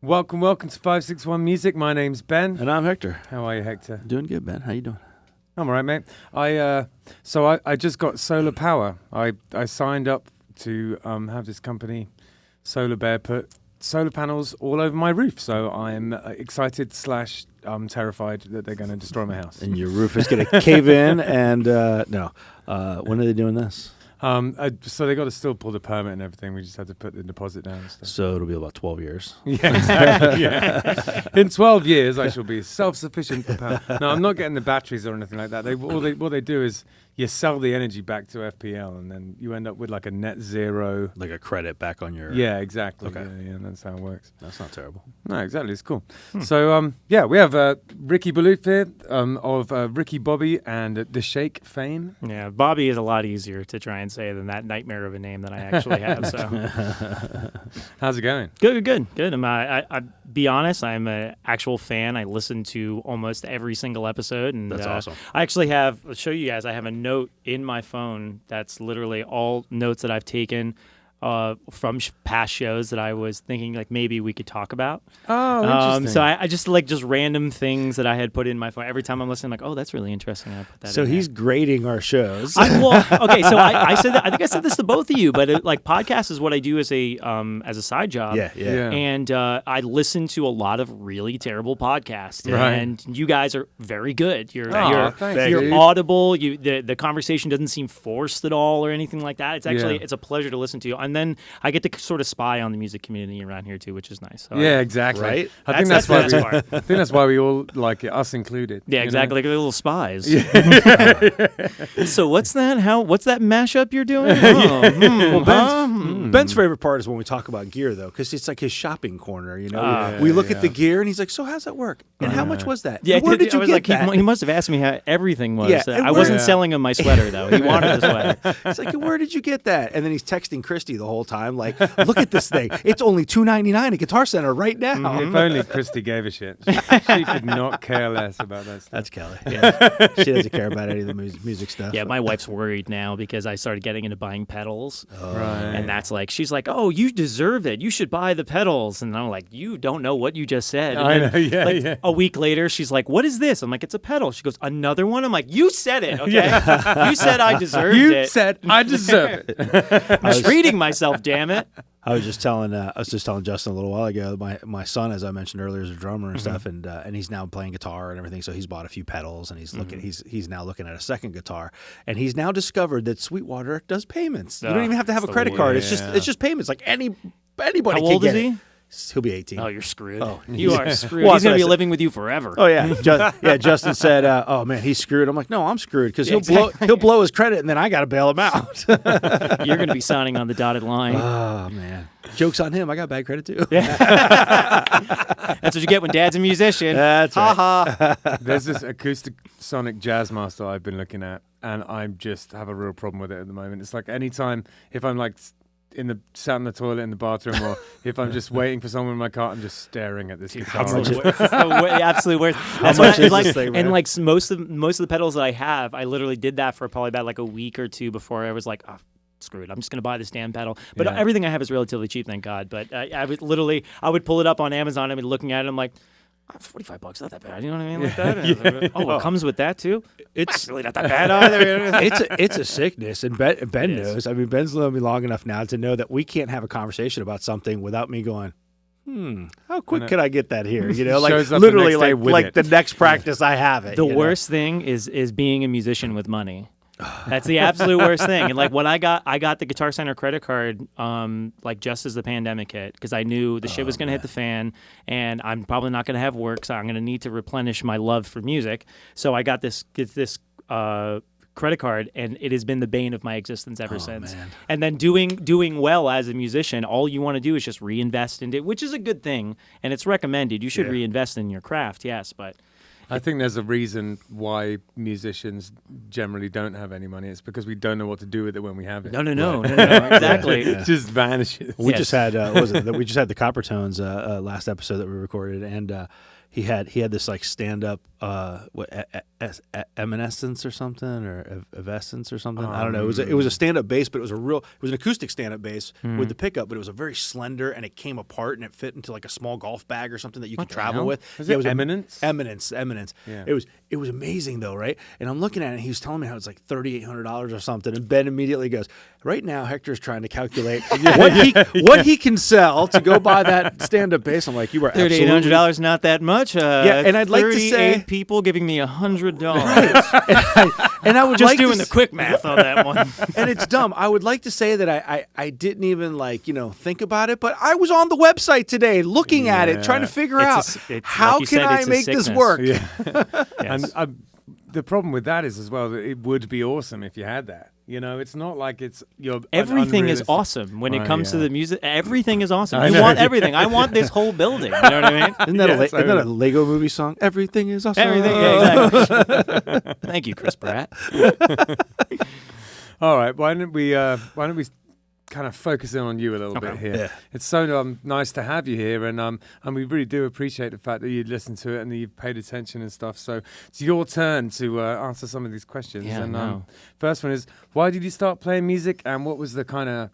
Welcome to 561 Music. My name's Ben. And I'm Hector. How are you, Hector? Doing good, Ben. How you doing? I'm all right, mate. I just got solar power. I signed up to have this company, Solar Bear, put solar panels all over my roof. So I'm excited / terrified that they're going to destroy my house. And your roof is going to cave in. And when are they doing this? So they got to still pull the permit and everything. We just had to put the deposit down and stuff. So it'll be about 12 years. Yeah, exactly. Yeah. In 12 years, I shall be self-sufficient for power. No, I'm not getting the batteries or anything like that. What they do is you sell the energy back to FPL, and then you end up with like a net zero, like a credit back on your. Yeah, exactly. Okay. Yeah, that's how it works. That's not terrible. No, exactly. It's cool. So we have Ricky Bolufe here of Ricky Bobby and The Shake fame. Yeah, Bobby is a lot easier to try and say than that nightmare of a name that I actually have. So, how's it going? Good. I be honest, I'm an actual fan. I listen to almost every single episode, and that's awesome. I actually have. I'll show you guys. I have a note in my phone that's literally all notes that I've taken from past shows that I was thinking like maybe we could talk about. Oh, interesting. So I just random things that I had put in my phone. Every time I'm listening, I'm like, oh, that's really interesting. I put that. So in he's there. grading our shows. So I said that, I think I said this to both of you, but podcast is what I do as a side job. Yeah. And I listen to a lot of really terrible podcasts, right. And you guys are very good. You're dude. audible. The conversation doesn't seem forced at all or anything like that. It's actually it's a pleasure to listen to. And then I get to sort of spy on the music community around here too, which is nice. So exactly. Right? I think that's why we all like it, us included. Yeah, exactly. Like little spies. Yeah. So what's that? What's that mashup you're doing? Ben's favorite part is when we talk about gear, though, because it's like his shopping corner. You know, we look at the gear, and he's like, "So how's that work? And how much was that? Yeah, where did you get that?" He must have asked me how everything was. Yeah, I wasn't selling him my sweater though. He wanted the sweater. It's like, "Where did you get that?" And then he's texting Christy the whole time, like, "Look at this thing. It's only $2.99 at Guitar Center right now." If only Christy gave a shit. She could not care less about that stuff. That's Kelly. Yeah. She doesn't care about any of the music stuff. Yeah, my wife's worried now because I started getting into buying pedals. Right. And that's like, she's like, "Oh, you deserve it. You should buy the pedals." And I'm like, "You don't know what you just said." And I know, yeah. A week later, she's like, "What is this?" I'm like, "It's a pedal." She goes, "Another one?" I'm like, "You said it, okay? You said I deserved it. You said I deserve it. I'm treating myself, damn it." I was just telling Justin a little while ago. My son, as I mentioned earlier, is a drummer and stuff, and he's now playing guitar and everything. So he's bought a few pedals, and he's looking. He's now looking at a second guitar, and he's now discovered that Sweetwater does payments. You don't even have to have a credit card. It's just payments. Like anybody. How old is he? He'll be 18. Oh, you're screwed. Oh, you are screwed. Well, he's going to be living with you forever. Oh yeah, Justin said, "Oh man, he's screwed." I'm like, "No, I'm screwed because he'll blow his credit, and then I got to bail him out." You're going to be signing on the dotted line. Oh man, joke's on him. I got bad credit too. Yeah. That's what you get when Dad's a musician. That's right. Ha. There's this acoustic sonic jazz master I've been looking at, and I just have a real problem with it at the moment. It's like anytime if I'm like sat in the toilet in the bathroom, or if I'm just waiting for someone in my car, I'm just staring at this guitar. Absolutely worth. That's much what is like, this thing, man? and like most of the pedals that I have, I literally did that for probably about like a week or two before I was like, "Oh, screw it, I'm just gonna buy this damn pedal." But everything I have is relatively cheap, thank God. But I would pull it up on Amazon. I'd be looking at it, I'm like, $45, not that bad. You know what I mean? Like that. It comes with that too. It's really not that bad either. It's a sickness, and Ben knows. I mean, Ben's known me long enough now to know that we can't have a conversation about something without me going, how quick could I get that here? You know, like literally, like the next practice I have it. The worst thing is being a musician with money. That's the absolute worst thing. And like when I got the Guitar Center credit card, like just as the pandemic hit, because I knew the shit was going to hit the fan, and I'm probably not going to have work, so I'm going to need to replenish my love for music. So I got this credit card, and it has been the bane of my existence ever since. Man. And then doing well as a musician, all you want to do is just reinvest into it, which is a good thing, and it's recommended. You should reinvest in your craft, yes, but I think there's a reason why musicians generally don't have any money. It's because we don't know what to do with it when we have it. No, exactly. It just vanishes. We just had we just had the Copper Tones last episode that we recorded, and he had this like stand up Evanescence or something, or Evanescence or something. I don't know. It was a stand-up bass, but it was an acoustic stand-up bass with the pickup, but it was a very slender, and it came apart and it fit into like a small golf bag or something that you could travel with. It was Eminence. Eminence. Yeah. It was amazing though, right? And I'm looking at it, and he was telling me how it's like $3,800 or something, and Ben immediately goes, "Right now, Hector's trying to calculate what he can sell to go buy that stand-up bass." I'm like, "You were $3,800, not that much." Yeah, and I'd like to say people giving me $100. and I would just like doing to the quick math on that one. And it's dumb. I would like to say that I didn't even think about it, but I was on the website today looking at it, trying to figure out how like can I make this work. Yeah. Yes. And the problem with that is as well that it would be awesome if you had that. It's not like it's your everything is awesome when it comes to the music. Everything is awesome. You want everything. I want this whole building. You know what I mean? Isn't that a Lego movie song? Everything is awesome. Everything. Yeah, exactly. Thank you, Chris Pratt. All right. Why don't we kind of focus in on you a little bit here? Yeah. It's so nice to have you here, and we really do appreciate the fact that you listened to it and that you've paid attention and stuff. So it's your turn to answer some of these questions. Yeah, and first one is, why did you start playing music, and what was the kind of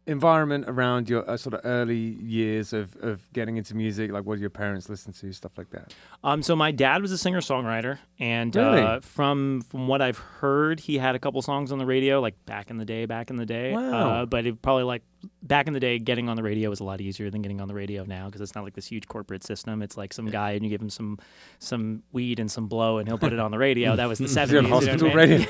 environment around your sort of early years of getting into music? Like, what did your parents listen to, stuff like that? So my dad was a singer-songwriter, and Really? From what I've heard, he had a couple songs on the radio, like back in the day. Wow. But it probably like back in the day, getting on the radio was a lot easier than getting on the radio now, because it's not like this huge corporate system. It's like some guy and you give him some weed and some blow and he'll put it on the radio. That was the 70s. You're on hospital radio.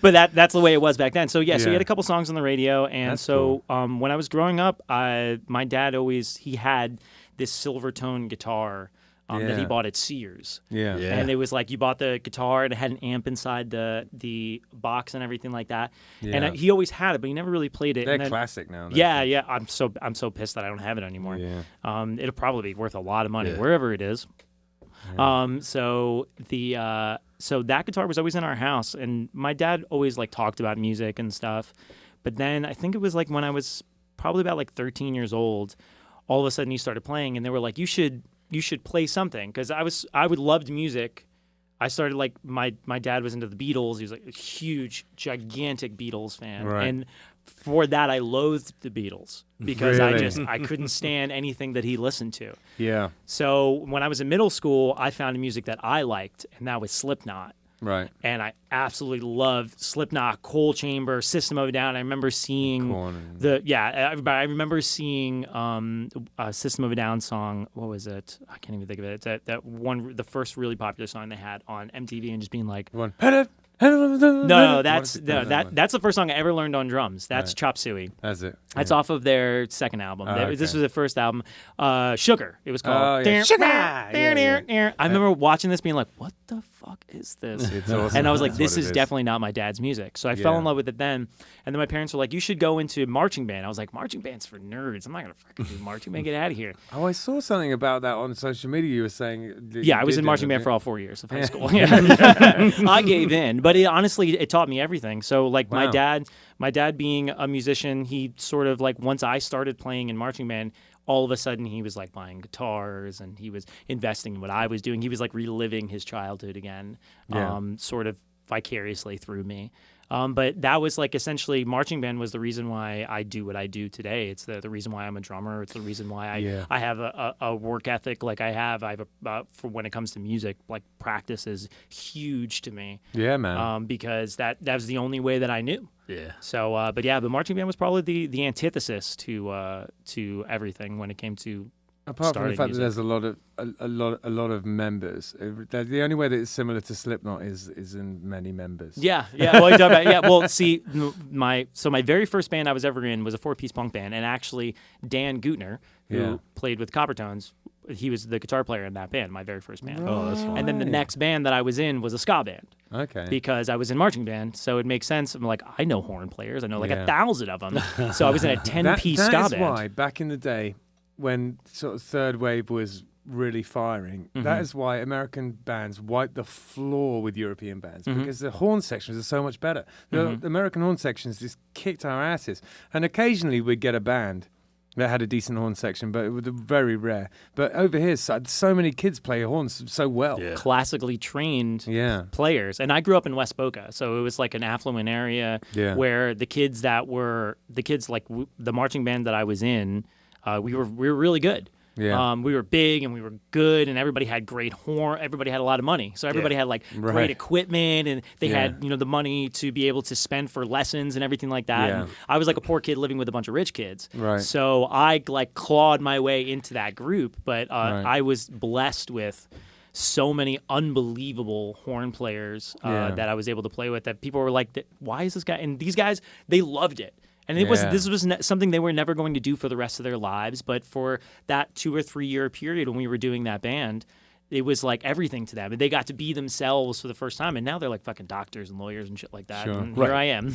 But that's the way it was back then. So so he Yeah. had a couple songs on the radio, and That's so when I was growing up, my dad he had this Silvertone guitar that he Yeah. bought at Sears. Yeah. Yeah. And it was like you bought the guitar and it had an amp inside the box and everything like that. Yeah. And he always had it, but he never really played it. They're And then- classic now. yeah. I'm so pissed that I don't have it anymore. Yeah. It'll probably be worth a lot of money Yeah. wherever it is. So that guitar was always in our house, and my dad always like talked about music and stuff. But then I think it was like when I was probably about like 13 years old, all of a sudden he started playing, and they were like, you should play something, because I would loved music. I started like my dad was into the Beatles. He was like a huge, gigantic Beatles fan, Right. and for that I loathed the Beatles because Really? I couldn't stand anything that he listened to. Yeah. So when I was in middle school, I found music that I liked, and that was Slipknot. Right. And I absolutely loved Slipknot, Coal Chamber, System of a Down. I remember seeing Korn. I remember seeing a System of a Down song. What was it? I can't even think of it. It's that one, the first really popular song they had on MTV, and just being like, One. no, that's the first song I ever learned on drums. That's Right. Chop Suey. That's it. That's off of their second album. Oh, This okay. was their first album. Sugar, it was Oh, called. yeah. Sugar! I remember watching this being like, what the fuck is this? It's awesome. And I was like, That's this what it is definitely not my dad's music. So I fell in love with it then. And then my parents were like, you should go into marching band. I was like, marching band's for nerds. I'm not going to fucking do marching band. Get out of here. Oh, I saw something about that on social media. You were saying. That Yeah, you I was did in that, marching band didn't for you? all 4 years of high school. Yeah. I gave in. But honestly, it taught me everything. So like Wow. my dad being a musician, he sort of like, once I started playing in marching band, all of a sudden he was like buying guitars and he was investing in what I was doing. He was like reliving his childhood again, Yeah. sort of vicariously through me. But that was like essentially marching band was the reason why I do what I do today. It's the reason why I'm a drummer. It's the reason why I have a work ethic like I have. I have for when it comes to music, like practice is huge to me. Yeah, man. Because that was the only way that I knew. Yeah. So, but marching band was probably the antithesis to everything when it came to Apart from the starting fact music. that there's a lot of members, the only way that it's similar to Slipknot is in many members. Yeah. Well, you're talking about, yeah. Well, see, my very first band I was ever in was a 4-piece punk band, and actually Dan Gutner, who played with Coppertones, he was the guitar player in that band, my very first band. Oh, that's fun. And then the next band that I was in was a ska band. Okay. Because I was in marching band, so it makes sense. I'm like, I know horn players. I know like Yeah. 1,000 of them. So I was in a 10-piece ska That is band. why back in the day, when sort of third wave was really firing, that is why American bands wiped the floor with European bands, because the horn sections are so much better. The American horn sections just kicked our asses, and occasionally we'd get a band that had a decent horn section, but it was very rare. But over here, so many kids play horns so well. Yeah. Classically trained Yeah. players. And I grew up in West Boca, so it was like an affluent area where the kids like the marching band that I was in, we were really good. Yeah. We were big and we were good, and everybody had great horn. Everybody had a lot of money, so everybody had like great equipment, and they had the money to be able to spend for lessons and everything like that. Yeah. And I was like a poor kid living with a bunch of rich kids, Right. so I like clawed my way into that group. But I was blessed with so many unbelievable horn players that I was able to play with. That people were like, "Why is this guy?" And these guys, they loved it. And this was something they were never going to do for the rest of their lives. But for that 2 or 3 year period when we were doing that band, it was like everything to them. And they got to be themselves for the first time. And now they're like fucking doctors and lawyers and shit like that. Sure. And here I am.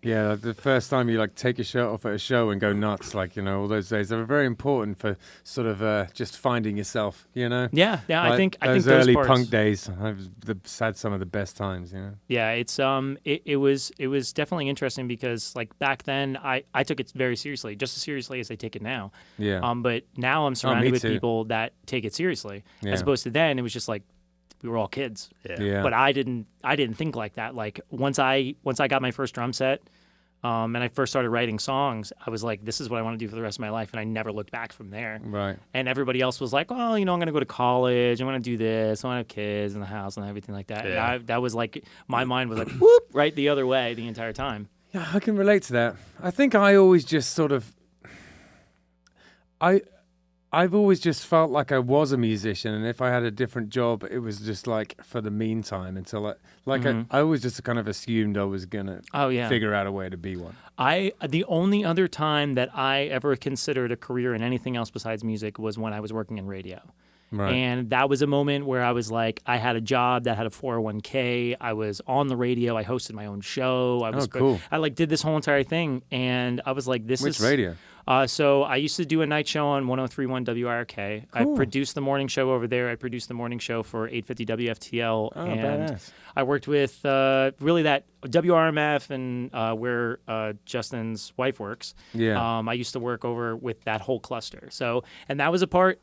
Yeah, like the first time you like take your shirt off at a show and go nuts, like, all those days are very important for sort of just finding yourself, Yeah. Like I think those those early parts, punk days, I've had some of the best times, Yeah, it's it was definitely interesting because like back then I took it very seriously, just as seriously as I take it now. Yeah. But now I'm surrounded with too. people that take it seriously, Yeah. as opposed to then it was just like we were all kids. Yeah. But I didn't think like that. Like once I got my first drum set, and I first started writing songs, I was like, this is what I want to do for the rest of my life, and I never looked back from there. Right. And everybody else was like, oh, I'm going to go to college, I want to do this, I want to have kids in the house and everything like that. Yeah. And that was like, my mind was like, whoop, right the other way the entire time. Yeah, I can relate to that. I think I always just sort of, I've always just felt like I was a musician, and if I had a different job, it was just like for the meantime until I always just kind of assumed I was gonna figure out a way to be one. The only other time that I ever considered a career in anything else besides music was when I was working in radio. Right. And that was a moment where I was like, I had a job that had a 401k. I was on the radio. I hosted my own show. Cool. I like did this whole entire thing, and I was like, Which radio? So I used to do a night show on 103.1 WIRK. Cool. I produced the morning show over there. I produced the morning show for 850 WFTL. Oh, and badass. I worked with really that WRMF and where Justin's wife works. Yeah. I used to work over with that whole cluster. So, and that was a part.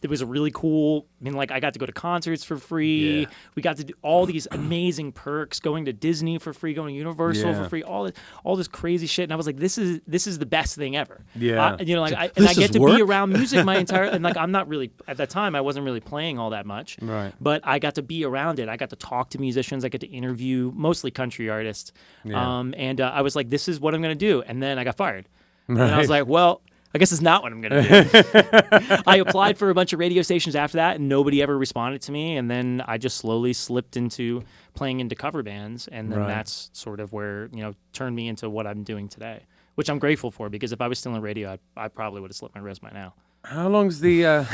It was a really cool. I mean, like I got to go to concerts for free. Yeah. We got to do all these amazing perks, going to Disney for free, going to Universal for free, all this crazy shit. And I was like, this is the best thing ever. Yeah. I get is to work? be around music my entire and like I'm not really at that time I wasn't really playing all that much. Right. But I got to be around it. I got to talk to musicians. I got to interview mostly country artists. Yeah. And I was like, this is what I'm gonna do. And then I got fired. Right. And I was like, well, I guess it's not what I'm going to do. I applied for a bunch of radio stations after that, and nobody ever responded to me. And then I just slowly slipped into playing into cover bands. And then that's sort of where, turned me into what I'm doing today, which I'm grateful for, because if I was still in radio, I probably would have slipped my wrist by now. How long's the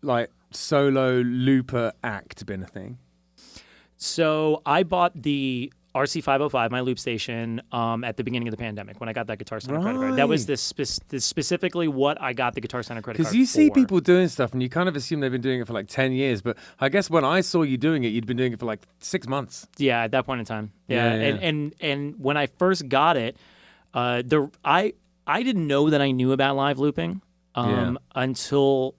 like solo looper act been a thing? So I bought the RC505, my loop station, at the beginning of the pandemic when I got that Guitar Center credit card. That was specifically what I got the Guitar Center credit card for. Because you see people doing stuff and you kind of assume they've been doing it for like 10 years. But I guess when I saw you doing it, you'd been doing it for like 6 months. Yeah, at that point in time. Yeah. Yeah. And when I first got it, I didn't know that I knew about live looping until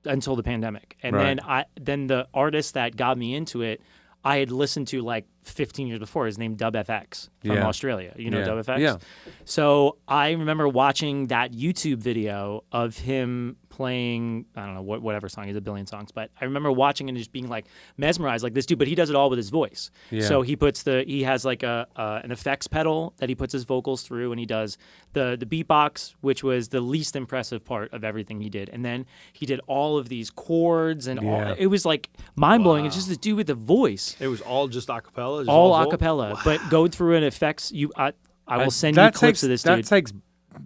the pandemic. And then the artist that got me into it, I had listened to like 15 years before. His name DubFX from Australia. You know DubFX? Yeah. So I remember watching that YouTube video of him playing, I don't know, whatever song, he's a billion songs, but I remember watching and just being like mesmerized, like this dude, but he does it all with his voice. Yeah. So he has like an effects pedal that he puts his vocals through, and he does the beatbox, which was the least impressive part of everything he did. And then he did all of these chords and all, it was like mind-blowing. It's just the dude with the voice. It was all just a cappella? All a cappella, but go through an effects. I will send you clips of this dude. That takes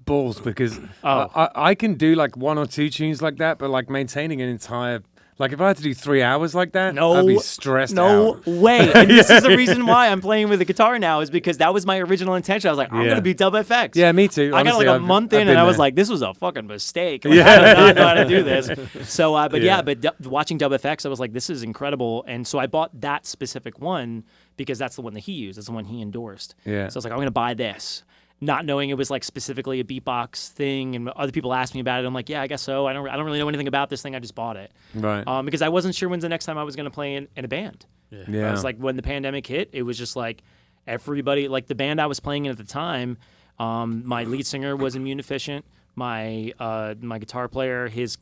balls, because I can do like 1 or 2 tunes like that, but like maintaining an entire, like if I had to do 3 hours like that, I'd be stressed out. No way. And this is the reason why I'm playing with the guitar now, is because that was my original intention. I was like, I'm going to be DubFX. Yeah, me too. I got Honestly, like a month in, and I was like, this was a fucking mistake. Like, I do not know how to do this. So, but watching DubFX, I was like, this is incredible. And so I bought that specific one because that's the one that he used. That's the one he endorsed. Yeah. So I was like, I'm going to buy this. not knowing it was like specifically a beatbox thing, and other people asked me about it. I'm like, yeah, I guess so. I don't really know anything about this thing. I just bought it, Right. because I wasn't sure when's the next time I was going to play in a band. Yeah. I was like, when the pandemic hit, it was just like everybody, like the band I was playing in at the time. My lead singer was immune deficient. My guitar player, his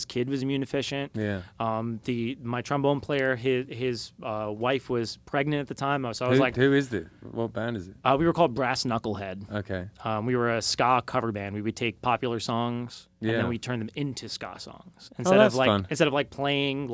kid was immune deficient. Yeah. My trombone player, his wife was pregnant at the time. So I was like, who is it? What band is it? we were called Brass Knucklehead. Okay. We were a ska cover band. We would take popular songs and Yeah. then we turn them into ska songs that's fun. instead of like playing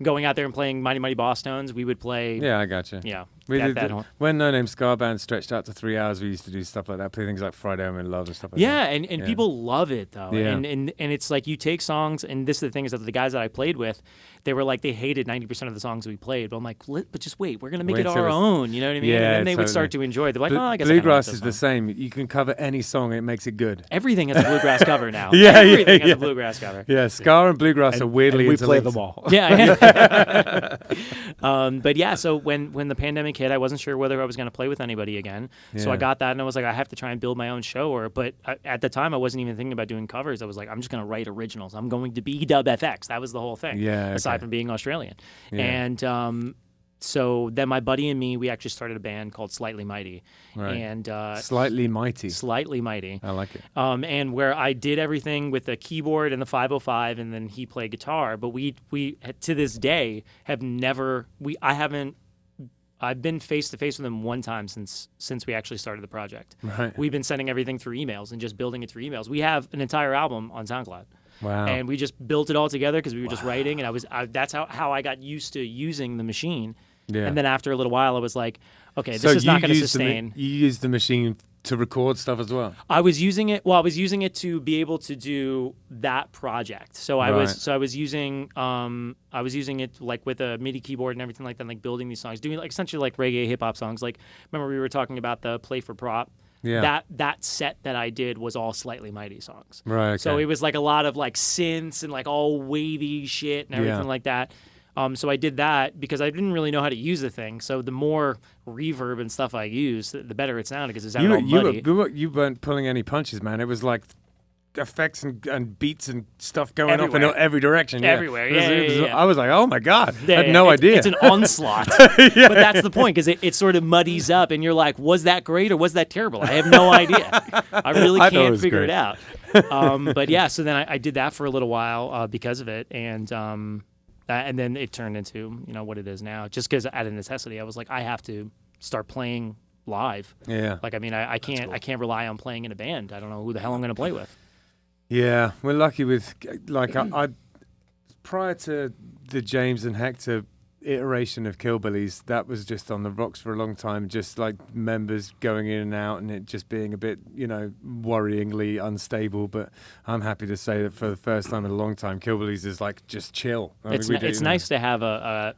going out there and playing Mighty Mighty Boss Tones. We would play. Yeah, I gotcha. Yeah. We that- did that- when No Name Scar Band stretched out to 3 hours. We used to do stuff like that, play things like Friday I'm in Love and stuff like Yeah, that. and Yeah. people love it though. Yeah. And it's like you take songs, and this is the thing is that the guys that I played with, they were like they hated 90% of the songs we played. But I'm like, but just wait, we're gonna make Wait it till our it's- own. You know what I mean? Yeah, and then they would start to totally. enjoy it. They're like, oh, I guess I kinda like Bluegrass this is the song. same. You can cover any song, it makes it good. Everything has a bluegrass cover now. Yeah, Everything has yeah. a bluegrass cover. Yeah, ska and bluegrass are weirdly and we play interlinked. them all. Yeah. But yeah, so when the pandemic hit, I wasn't sure whether I was going to play with anybody again. So I Yeah. got that, and I was like, I have to try and build my own show. But at the time, I wasn't even thinking about doing covers. I was like, I'm just going to write originals. I'm going to be Dub FX. That was the whole thing. Yeah, Aside okay. from being Australian, Yeah. and so then my buddy and me, we actually started a band called Slightly Mighty, Right. and Slightly mighty. Slightly Mighty. I like it. And where I did everything with the keyboard and the 505, and then he played guitar. But we to this day have never I've been face to face with him one time since we actually started the project. Right. We've been sending everything through emails and just building it through emails. We have an entire album on SoundCloud. Wow. And we just built it all together because we were just writing, and that's how I got used to using the machine. Yeah. And then after a little while, I was like, okay, this So is not you going to used sustain. You use the machine to record stuff as well. I was using it. Well, I was using it to be able to do that project. So I was using it like with a MIDI keyboard and everything like that, like building these songs, doing like essentially like reggae hip hop songs. Like remember we were talking about the Play for Prop. Yeah. That set that I did was all Slightly Mighty songs. Right. Okay. So it was like a lot of like synths and like all wavy shit and everything Yeah. like that. So I did that because I didn't really know how to use the thing. So the more reverb and stuff I used, the better it sounded because it sounded all muddy. You weren't pulling any punches, man. It was like effects and beats and stuff going off in Everywhere. every direction. Yeah. Everywhere, It was- yeah. I was like, oh my God. Yeah, I had no idea. It's an onslaught. But that's the point because it sort of muddies up and you're like, was that great or was that terrible? I have no idea. I really I thought it can't was figure great. it out. But yeah, so then I did that for a little while because of it. And then it turned into, what it is now. Just because out of necessity, I was like, I have to start playing live. Yeah. Like, I mean, I can't rely on playing in a band. I don't know who the hell I'm going to play with. Yeah, we're lucky with like I prior to the James and Hector iteration of Killbillies, that was just on the rocks for a long time, just like members going in and out and it just being a bit, worryingly unstable. But I'm happy to say that for the first time in a long time, Killbillies is like just chill. It's nice to have a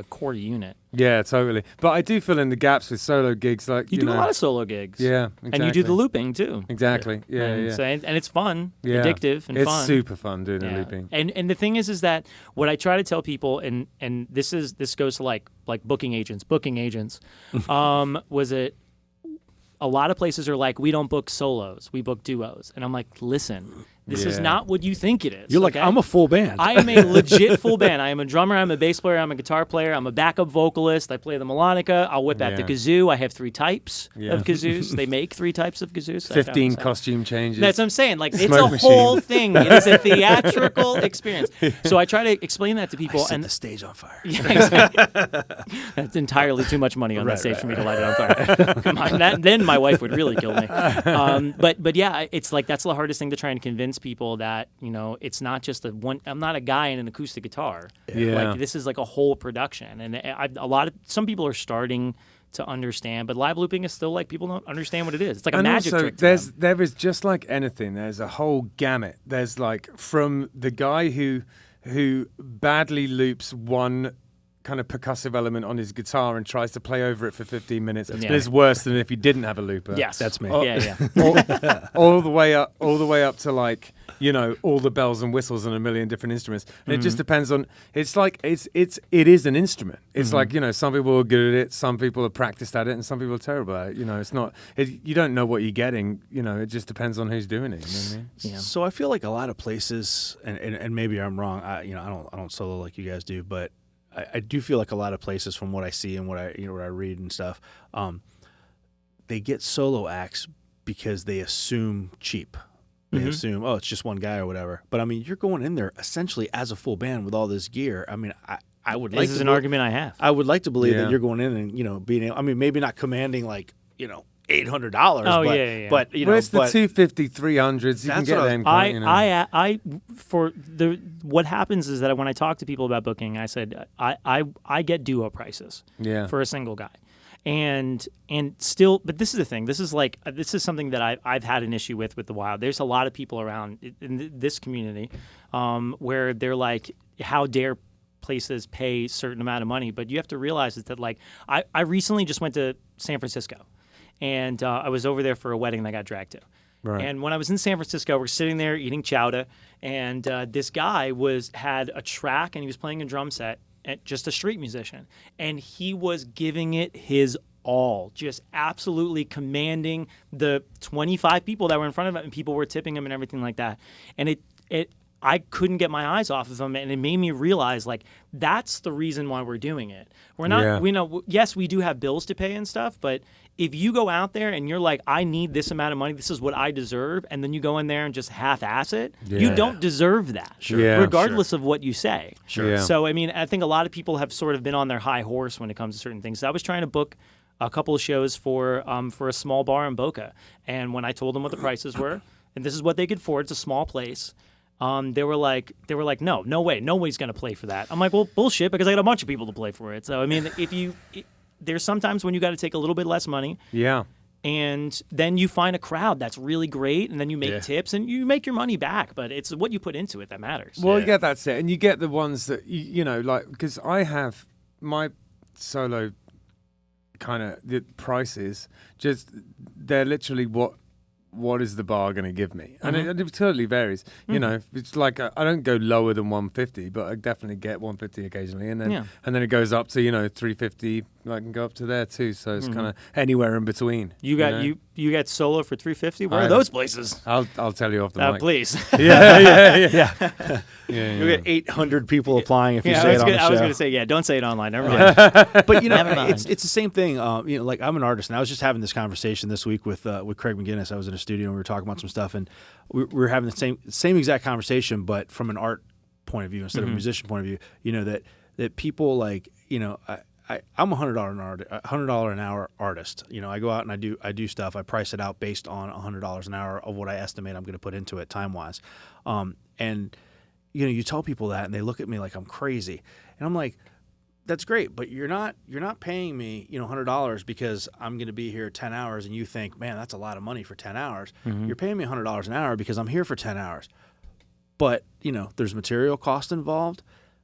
core unit. Yeah, totally. But I do fill in the gaps with solo gigs, like You do a lot of solo gigs. Yeah, exactly. And you do the looping too. Exactly. Yeah, and, yeah. so, and it's fun, Yeah. addictive, and it's fun. super fun doing the Yeah. looping. And the thing is that what I try to tell people, and this goes to like booking agents, was it a lot of places are like, we don't book solos, we book duos, and I'm like, listen, this is Yeah. not what you think it is. You're like, okay? I'm a full band. I am a legit full band. I am a drummer. I'm a bass player. I'm a guitar player. I'm a backup vocalist. I play the melodica. I'll whip out the Yeah. kazoo. I have 3 types Yeah. of kazoos. They make 3 types of kazoos. I found 15 this out. costume changes. That's what I'm saying. Like, it's Smoke a whole machine. thing. It is a theatrical experience. So I try to explain that to people. Set And the stage on fire. yeah, exactly. That's entirely too much money on that stage for me to light it on fire. Come on, then my wife would really kill me. But yeah, it's like that's the hardest thing to try and convince people that it's not just I'm not a guy in an acoustic guitar. Yeah. Like this is like a whole production, and some people are starting to understand, but live looping is still like people don't understand what it is. It's like a and magic also, trick. To them. there is just like anything. There's a whole gamut. There's like from the guy who badly loops one kind of percussive element on his guitar and tries to play over it for 15 minutes. It's worse than if he didn't have a looper. Yes, that's me. All the way up to like, you know, all the bells and whistles and a million different instruments. And it just depends on. It's like it is an instrument. It's like, you know, some people are good at it, some people are practiced at it, and some people are terrible at it. You know, it's not. You don't know what you're getting. You know, it just depends on who's doing it. You know what I mean? Yeah. So I feel like a lot of places, and maybe I'm wrong. I don't solo like you guys do, but I do feel like a lot of places, from what I see and what I read and stuff, they get solo acts because they assume cheap. They assume, oh, it's just one guy or whatever. But I mean, you're going in there essentially as a full band with all this gear. I mean, I would like. This is an argument I have. I would like to believe that you're going in and, you know, being able, I mean, maybe not commanding like, you know, $800. Oh, but, yeah. But you know, it's the 250, 300s. You can get them. What happens is that when I talk to people about booking, I said I get duo prices for a single guy. And still, but this is the thing. This is something that I've had an issue with the Wild. There's a lot of people around in this community where they're like, how dare places pay a certain amount of money? But you have to realize is that, like, I recently just went to San Francisco, and I was over there for a wedding that I got dragged to. Right. And when I was in San Francisco, we're sitting there eating chowder, and this guy had a track, and he was playing a drum set. Just a street musician, and he was giving it his all, just absolutely commanding the 25 people that were in front of him, and people were tipping him and everything like that. And I couldn't get my eyes off of him, and it made me realize, like, that's the reason why we're doing it. We're not, we know, yes, we do have bills to pay and stuff, but if you go out there and you're like, I need this amount of money, this is what I deserve, and then you go in there and just half-ass it, you don't deserve that, regardless of what you say. So, I mean, I think a lot of people have sort of been on their high horse when it comes to certain things. So I was trying to book a couple of shows for a small bar in Boca, and when I told them what the prices were, and this is what they could afford, it's a small place, they were like, no way, nobody's going to play for that. I'm like, well, bullshit, because I got a bunch of people to play for it. So, I mean, there's sometimes when you got to take a little bit less money. Yeah. And then you find a crowd that's really great, and then you make tips, and you make your money back. But it's what you put into it that matters. Well, yeah, that's it. And you get the ones that, you know, like, because I have my solo kind of the prices, just, they're literally what is the bar going to give me? And it totally varies. You know, it's like I don't go lower than 150, but I definitely get 150 occasionally, and then it goes up to, you know, 350. I can go up to there too. So it's kind of anywhere in between. You got solo for 350. Where are those places? I'll tell you off the mic. Please. Yeah. You get 800 people applying if you say it on the show. I was going to say, don't say it online. Never mind. But, you know, it's the same thing. You know, like, I'm an artist, and I was just having this conversation this week with Craig McGinnis. I was in a studio, and we were talking about some stuff, and we were having the same exact conversation, but from an art point of view instead of a musician point of view. You know, that people, like, you know, I'm $100 an hour artist. You know, I go out and I do stuff. I price it out based on $100 an hour of what I estimate I'm going to put into it time wise. And you know, you tell people that, and they look at me like I'm crazy, and I'm like, that's great, but you're not paying me, you know, $100 because I'm going to be here 10 hours, and you think, man, that's a lot of money for 10 hours. You're paying me $100 an hour because I'm here for 10 hours. But, you know, there's material cost involved.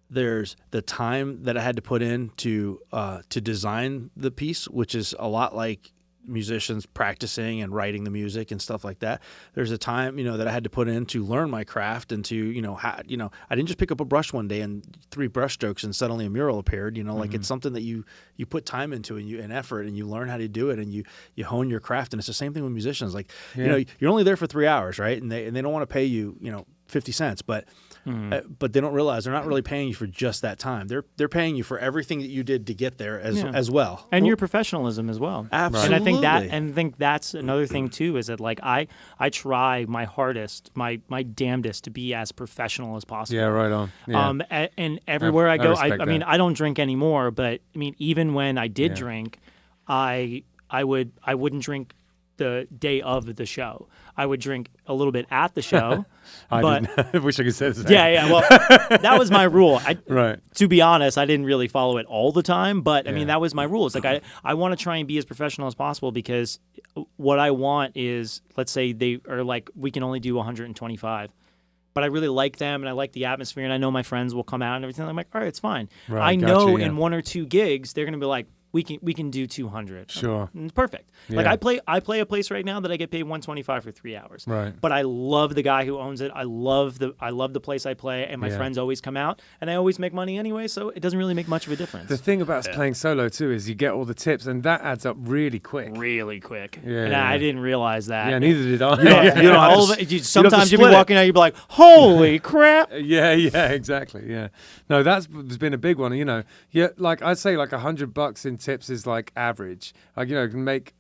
There's the time that I had to put in to design the piece, which is a lot like musicians practicing and writing the music and stuff like that. There's a time, you know, that I had to put in to learn my craft and to, you know, I didn't just pick up a brush one day and 3 brush strokes and suddenly a mural appeared. You know, like, it's something that you put time into and effort, and you learn how to do it, and you hone your craft. And it's the same thing with musicians. Like, you know, you're only there for 3 hours, right? And they don't want to pay you, you know, 50 cents, but they don't realize they're not really paying you for just that time. They're paying you for everything that you did to get there as well, and your professionalism as well. Absolutely. And I think that's another thing too, is that, like, I try my hardest, my damnedest to be as professional as possible. Yeah, right on. Yeah. And everywhere I go, I mean, I don't drink anymore, but I mean, even when I did drink, I wouldn't drink the day of the show. I would drink a little bit at the show. I wish I could say the same. Yeah. Well, that was my rule. Right. To be honest, I didn't really follow it all the time, but I mean, that was my rule. It's like I want to try and be as professional as possible, because what I want is, let's say they are like, we can only do 125. but I really like them and I like the atmosphere and I know my friends will come out and everything. I'm like, all right, it's fine. Right, I know gotcha, yeah. in 1 or 2 gigs they're gonna be like, we can do 200. Sure. It's perfect. Like Yeah. I play a place right now that I get paid 125 for 3 hours. Right. But I love the guy who owns it. I love the place I play, and my Yeah. friends always come out, and I always make money anyway, so it doesn't really make much of a difference. The thing about playing solo too is you get all the tips, and that adds up really quick. Really quick. Yeah, And yeah. I didn't realize that. Yeah, neither did I. You don't have All to of it- you sometimes you'll be split it. walking out, you'll be like, holy crap. Yeah, exactly. Yeah, no, that's been a big one. You know, yeah, like I'd say, like $100 in tips is like average. Like, you know, can make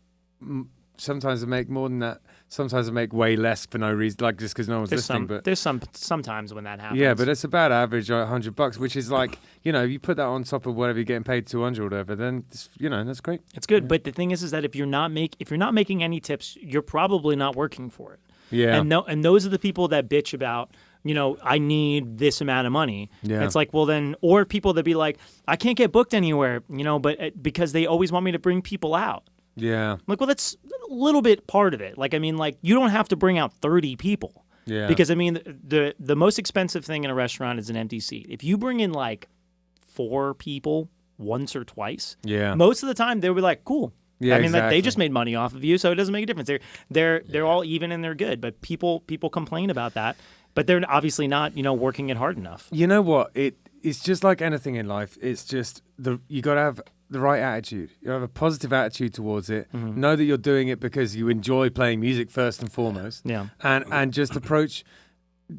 sometimes I make more than that. Sometimes I make way less for no reason, like just because no one's listening. But There's sometimes when that happens. yeah, but it's about average $100, which is like, you know, you put that on top of whatever you're getting paid 200 or whatever, then it's, you know, that's great. it's good. But the thing is that if you're not making any tips, you're probably not working for it. Yeah, And those are the people that bitch about, you know, I need this amount of money. Yeah. It's like, well then, or people that be like, I can't get booked anywhere, you know, but because they always want me to bring people out. yeah, I'm like, well, that's a little bit part of it. Like, I mean, like, you don't have to bring out 30 people. yeah. Because, I mean, the most expensive thing in a restaurant is an empty seat. If you bring in, like, 4 people once or twice, yeah, most of the time they'll be like, cool. Yeah, I mean, like, they exactly. just made money off of you, so it doesn't make a difference. They're all even and they're good. But people complain about that. But they're obviously not, you know, working it hard enough. You know what? It's just like anything in life. It's just you got to have the right attitude. You have a positive attitude towards it. Mm-hmm. Know that you're doing it because you enjoy playing music first and foremost. Yeah. And just approach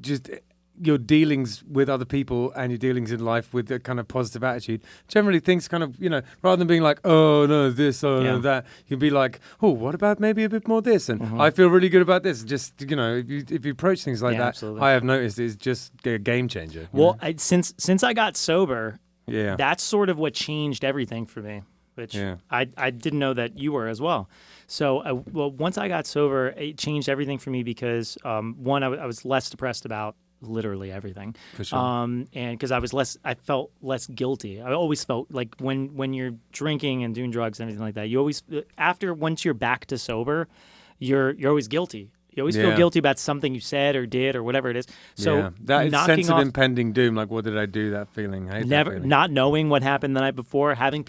just your dealings with other people and your dealings in life with a kind of positive attitude. Generally, things kind of, you know, rather than being like, oh no, this, oh no, Yeah. that, you'd be like, oh, what about maybe a bit more this? And Mm-hmm. I feel really good about this. Just, you know, if you approach things like Yeah, that, absolutely. I have noticed it's just a game changer. you Well, know? since I got sober, Yeah. that's sort of what changed everything for me, which Yeah. I didn't know that you were as well. So, well, once I got sober, it changed everything for me because, one, I was less depressed about literally everything. For sure. And because I felt less guilty. I always felt like when you're drinking and doing drugs and everything like that, you always, once you're back to sober, you're always guilty. You always feel Yeah. guilty about something you said or did or whatever it is. So yeah. That knocking sense of off, impending doom, like what did I do? That feeling, I hate that never feeling. not knowing what happened the night before, having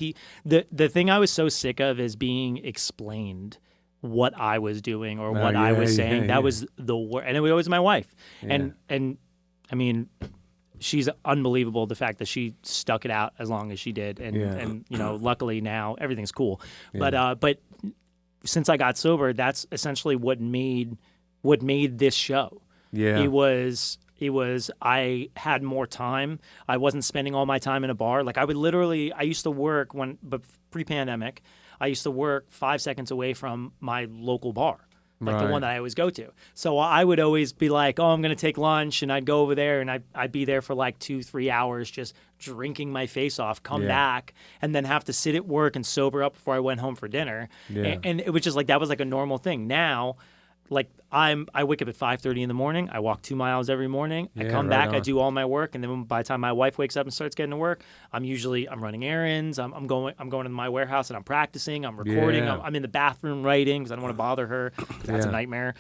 the thing I was so sick of is being explained what I was doing or what I was saying. That was the worst, and it was always my wife. And I mean, she's unbelievable. The fact that she stuck it out as long as she did, and Yeah. and you know, luckily now everything's cool. But since I got sober, that's essentially what made this show. Yeah. It was I had more time. I wasn't spending all my time in a bar. Like I used to work but pre-pandemic, I used to work 5 seconds away from my local bar. Like the Right. one that I always go to. So I would always be like, oh, I'm going to take lunch. And I'd go over there and I'd be there for like 2-3 hours just drinking my face off, come Yeah. back, and then have to sit at work and sober up before I went home for dinner. Yeah. And it was just like, that was like a normal thing. Now, like I wake up at 5:30 in the morning. I walk 2 miles every morning. I Yeah, come right back. I on. do all my work, and then by the time my wife wakes up and starts getting to work, I'm running errands. I'm going to my warehouse and I'm practicing. I'm recording. Yeah. I'm in the bathroom writing because I don't want to bother her because that's a Yeah. nightmare.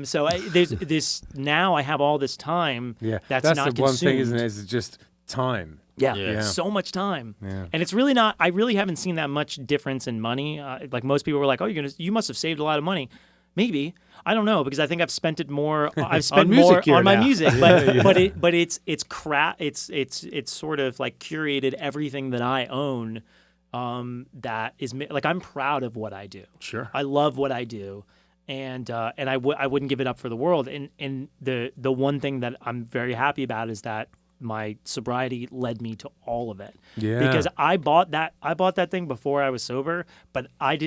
So there's this now. I have all this time. Yeah. that's not the one thing, consumed. isn't it? Is just time. Yeah. Yeah. So much time. Yeah. And it's really not. I really haven't seen that much difference in money. Like most people were like, "Oh, you must have saved a lot of money." Maybe. I don't know because I think I've spent it more. I've spent music more here on my now. music, but it's sort of like curated everything that I own. That is like I'm proud of what I do. Sure. I love what I do, and I wouldn't give it up for the world. And the one thing that I'm very happy about is that my sobriety led me to all of it. Yeah. Because I bought that thing before I was sober, but it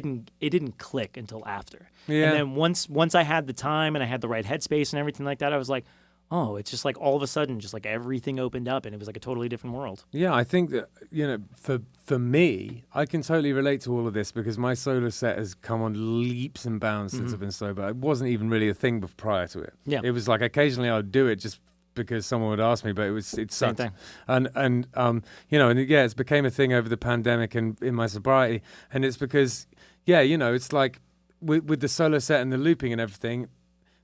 didn't click until after. Yeah. And then once I had the time and I had the right headspace and everything like that, I was like, oh, it's just like all of a sudden just like everything opened up and it was like a totally different world. Yeah, I think that, you know, for me, I can totally relate to all of this because my solo set has come on leaps and bounds since I've been sober. It wasn't even really a thing prior to it. Yeah. It was like occasionally I'd do it just because someone would ask me, but it Same sucked. thing. And you know, and yeah, it's became a thing over the pandemic and in my sobriety, and it's because, yeah, you know, it's like with the solo set and the looping and everything,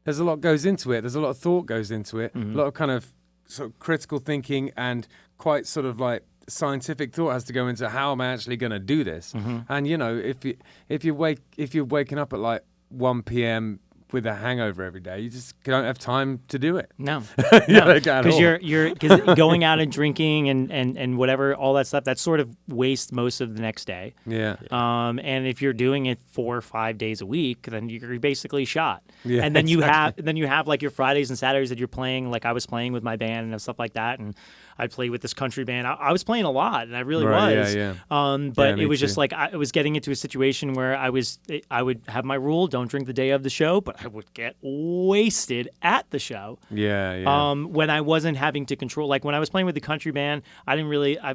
there's a lot goes into it. There's a lot of thought goes into it. A lot of kind of sort of critical thinking and quite sort of like scientific thought has to go into how am I actually going to do this. And you know, if you're waking up at like 1 p.m. with a hangover every day, you just don't have time to do it. No, no, because you're going out and drinking and whatever, all that stuff. That sort of wastes most of the next day. Yeah. And if you're doing it 4 or 5 days a week, then you're basically shot. Yeah, and then you have like your Fridays and Saturdays that you're playing. Like I was playing with my band and stuff like that, and I played with this country band. I was playing a lot, and I really was. Yeah. But it was just like I was getting into a situation where I would have my rule: don't drink the day of the show, but I would get wasted at the show. Yeah. When I wasn't having to control, like when I was playing with the country band, I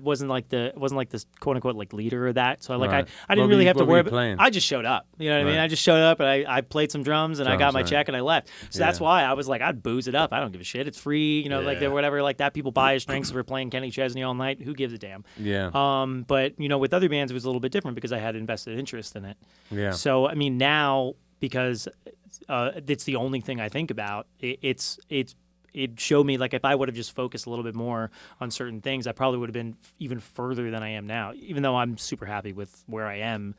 wasn't like the quote unquote like leader of that. So like I didn't really have to worry about. I just showed up. You know what I mean? I just showed up and I played some drums and I got my check and I left. So that's why I was like, I'd booze it up. I don't give a shit. It's free. You know, like whatever like that. People buy us drinks. We're playing Kenny Chesney all night. Who gives a damn? Yeah. But you know, with other bands, it was a little bit different because I had invested interest in it. Yeah. So I mean, now because it's the only thing I think about. It showed me like if I would have just focused a little bit more on certain things, I probably would have been even further than I am now. Even though I'm super happy with where I am,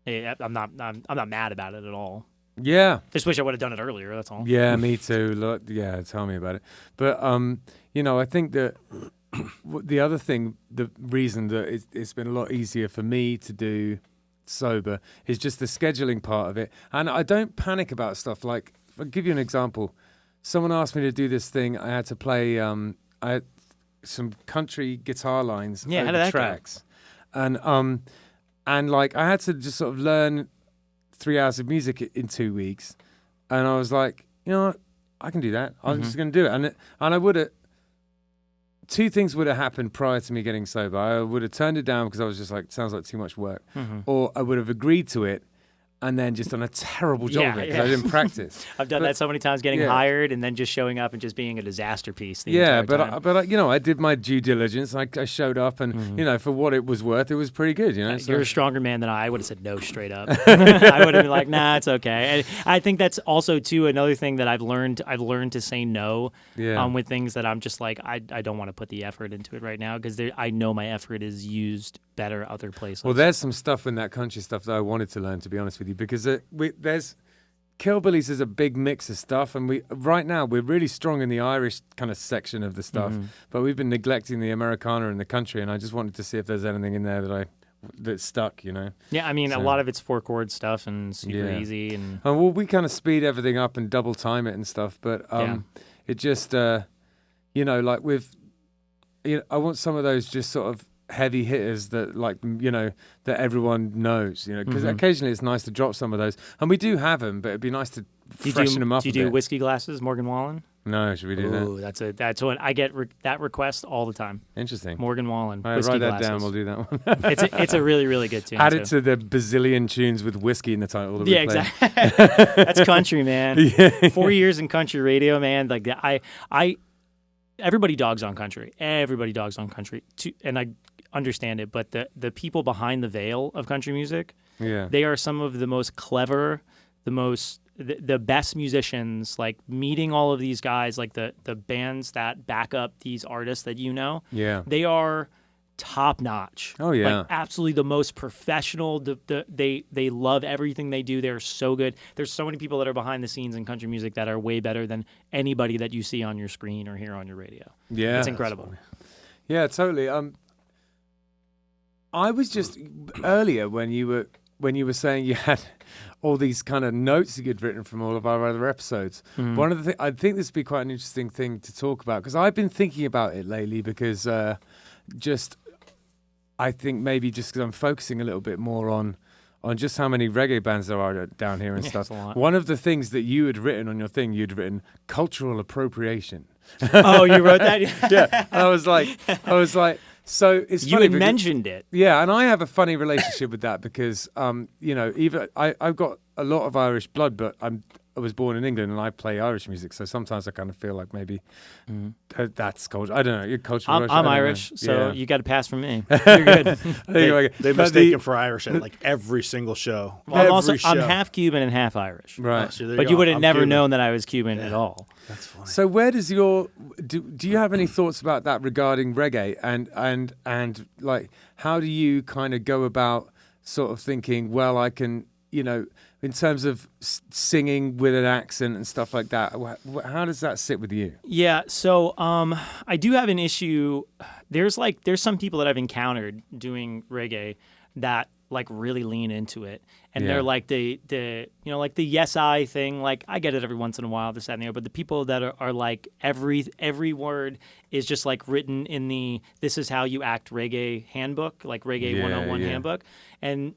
I'm not mad about it at all. Yeah. Just wish I would have done it earlier. That's all. Yeah, me too. Look, yeah, tell me about it. But you know, I think that the other thing, the reason that it's been a lot easier for me to do sober is just the scheduling part of it. And I don't panic about stuff. Like, I'll give you an example. Someone asked me to do this thing. I had to play I had some country guitar lines how over did that tracks. Go? And like I had to just sort of learn 3 hours of music in 2 weeks. And I was like, you know what? I can do that. I'm just going to do it. And I would have, two things would have happened prior to me getting sober. I would have turned it down because I was just like, sounds like too much work. Or I would have agreed to it and then just done a terrible job of it because I didn't practice. I've done that so many times, getting hired and then just showing up and just being a disaster piece. But you know, I did my due diligence. I showed up, and you know, for what it was worth, it was pretty good. You know, you're a stronger man than I would have said no straight up. I would have been like, nah, it's okay. And I think that's also too another thing that I've learned. I've learned to say no with things that I'm just like I don't want to put the effort into it right now because I know my effort is used better other places. Well, there's some stuff in that country stuff that I wanted to learn, to be honest with you, because there's Killbillies is a big mix of stuff, and right now we're really strong in the Irish kind of section of the stuff, but we've been neglecting the Americana in the country, and I just wanted to see if there's anything in there that stuck, you know. Yeah, I mean, a lot of it's 4-chord stuff and super easy, and well, we kind of speed everything up and double time it and stuff, but it just you know, like I want some of those just sort of heavy hitters that, like, you know, that everyone knows, you know, because occasionally it's nice to drop some of those, and we do have them, but it'd be nice to freshen them up. Do you do whiskey glasses, Morgan Wallen? No, should we do that? Ooh, that's what I get that request all the time. Interesting. Morgan Wallen. All right, write that down. We'll do that one. it's a really, really good tune. Add it to the bazillion tunes with whiskey in the title. Yeah, exactly. That's country, man. 4 years in country radio, man. Like everybody dogs on country. Everybody dogs on country. And I understand it, but the people behind the veil of country music, they are some of the most clever, the best musicians. Like meeting all of these guys, like the bands that back up these artists that you know, they are top notch. Oh yeah, like absolutely the most professional. They love everything they do. They're so good. There's so many people that are behind the scenes in country music that are way better than anybody that you see on your screen or hear on your radio. Yeah, it's incredible. Yeah, totally. I was just earlier when you were saying you had all these kind of notes you'd written from all of our other episodes. One of the things, I think this would be quite an interesting thing to talk about, because I've been thinking about it lately, because I think maybe just because I'm focusing a little bit more on just how many reggae bands there are down here and stuff. One of the things that you had written on your thing, you'd written cultural appropriation. Oh, you wrote that? Yeah. I was like, so it's you funny had mentioned it. Yeah, and I have a funny relationship with that because, you know, even I've got a lot of Irish blood, but I was born in England and I play Irish music, so sometimes I kind of feel like maybe that's culture. I don't know. You're cultural. I'm Irish, so Yeah. you got a pass from me. You're good. They mistake him for Irish at like every single show. Well, Every show. I'm half Cuban and half Irish. Right. Oh, so But you would have I'm never Cuban. known that I was Cuban at all. That's funny. So where does your do you have any thoughts about that regarding reggae and like how do you kind of go about sort of thinking, well, I can, you know, in terms of singing with an accent and stuff like that, how does that sit with you? Yeah, so I do have an issue. There's some people that I've encountered doing reggae that like really lean into it, and Yeah. they're like the you know, like the yes I thing. Like I get it every once in a while, this that and the other. But the people that are like every word is just like written in the this is how you act reggae handbook, like reggae Yeah, 101 yeah. handbook, and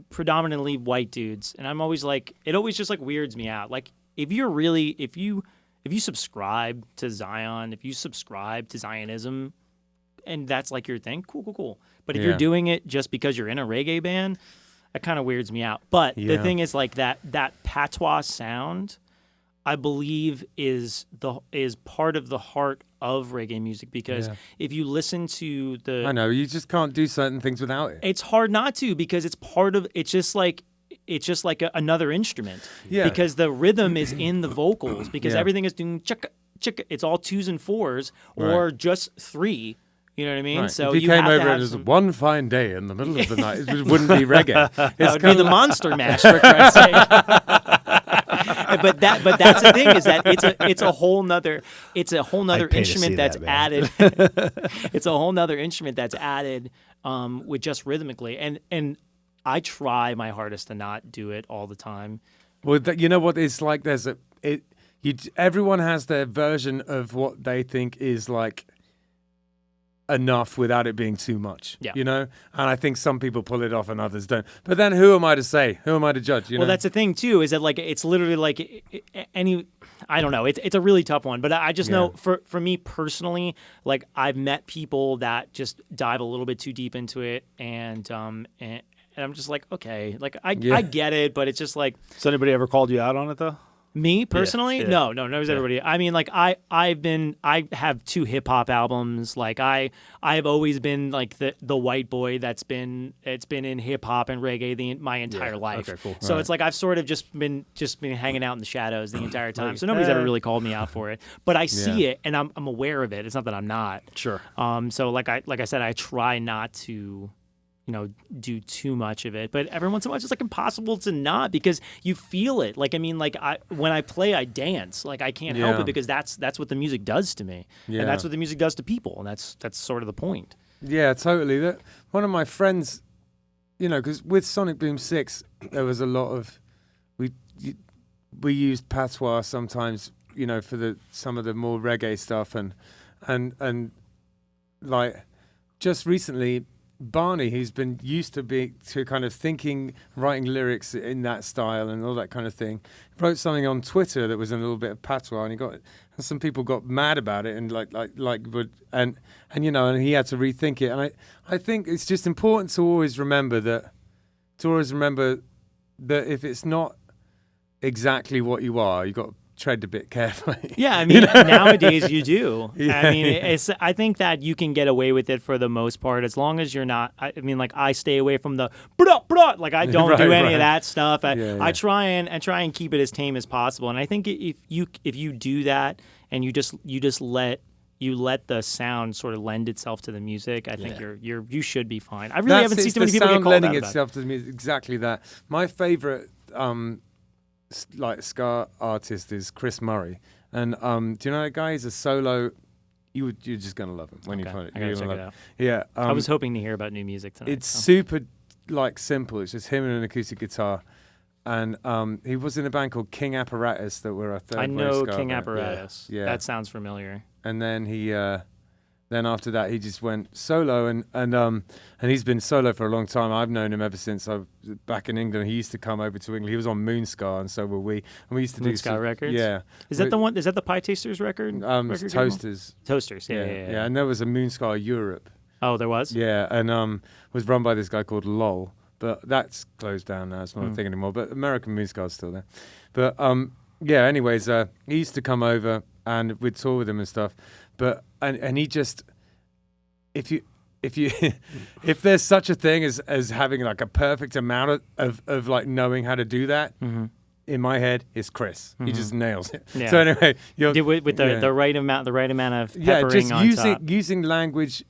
predominantly white dudes. And I'm always like, it always just like weirds me out. Like if you subscribe to Zion, if you subscribe to Zionism, and that's like your thing, cool. But if Yeah. you're doing it just because you're in a reggae band, that kind of weirds me out. But the Yeah. thing is, like that patois sound, I believe is part of the heart of reggae music, because Yeah. if you listen to I know you just can't do certain things without it. it's hard not to, because it's part of it's just like another instrument. Yeah. Because the rhythm is in the vocals, because Yeah. everything is doing chicka chicka. It's all 2s and 4s or just 3. You know what I mean? Right. So if you have came to over have and it was some- one fine day in the middle of the night, it wouldn't be reggae. that It's would be the Monster Mash, for Christ's sake. but that's the thing, is that it's a whole nother I'd pay to see instrument that's that, man. added. It's a whole nother instrument that's added with just rhythmically, and I try my hardest to not do it all the time. Well, you know what it's like. Everyone has their version of what they think is like enough without it being too much. Yeah. You know, and I think some people pull it off and others don't. But then, who am I to say? Who am I to judge? You know. Well, that's the thing too, is that like it's literally like I don't know. It's a really tough one, but I just know for me personally, like I've met people that just dive a little bit too deep into it, and I'm just like, okay, like I get it, but it's just like, Has anybody ever called you out on it though? me personally, yeah. no, there's everybody. I mean, like I have 2 hip hop albums. Like I've always been like the white boy that's been in hip hop and reggae my entire life. Okay, cool. So Right. it's like I've sort of just been hanging out in the shadows the entire time. So nobody's ever really called me out for it. But I see it, and I'm aware of it. It's not that I'm not. Sure. So like I said, I try not to, do too much of it, but every once in a while it's just like impossible to not, because you feel it. Like, I mean, like when I play, I dance. Like I can't help Yeah. it, because that's what the music does to me, Yeah. and that's what the music does to people, and that's sort of the point. Yeah, totally. One of my friends, because with Sonic Boom 6, there was a lot of we used patois sometimes, for some of the more reggae stuff, and like just recently, Barney, who's been used to kind of writing lyrics in that style and all that kind of thing, wrote something on Twitter that was a little bit of patois, and some people got mad about it, and and he had to rethink it. And I think it's just important to always remember that if it's not exactly what you are, you got to tread a bit carefully. Yeah, I mean, nowadays you do. I mean, I think that you can get away with it for the most part, as long as you're not. I mean, like I stay away from the like I don't do any of that stuff. I try and keep it as tame as possible. And I think if you do that, and you just let the sound sort of lend itself to the music, I think you should be fine. I really haven't seen too many people get called lending out about itself to the music. Exactly that. My favorite like ska artist is Chris Murray, and do you know that guy? He's a solo. You're just gonna love him when you find it. I gotta You're check gonna it love out. Yeah, I was hoping to hear about new music tonight. it's so. super like simple. It's just him and an acoustic guitar, and he was in a band called King Apparatus that were a third. I know ska King band. Apparatus. Yeah. That sounds familiar. And then he then after that he just went solo, and he's been solo for a long time. I've known him ever since I was back in England. He used to come over to England. He was on Moonscar, and so were we. And we used to do Moonscar Records? Yeah. Is that the one? Is that the Pie Tasters record? Record Toasters. Toasters. Yeah. And there was a Moonscar Europe. Oh, there was. Yeah, and was run by this guy called Lol, but that's closed down now. It's not a thing anymore. But American Moonscar's still there. But yeah. Anyways, he used to come over and we'd tour with him and stuff. But and he just, if you if there's such a thing as having like a perfect amount of like knowing how to do that. In my head, it's Chris. He just nails it. Yeah. So anyway, with the right amount of peppering just on top. using language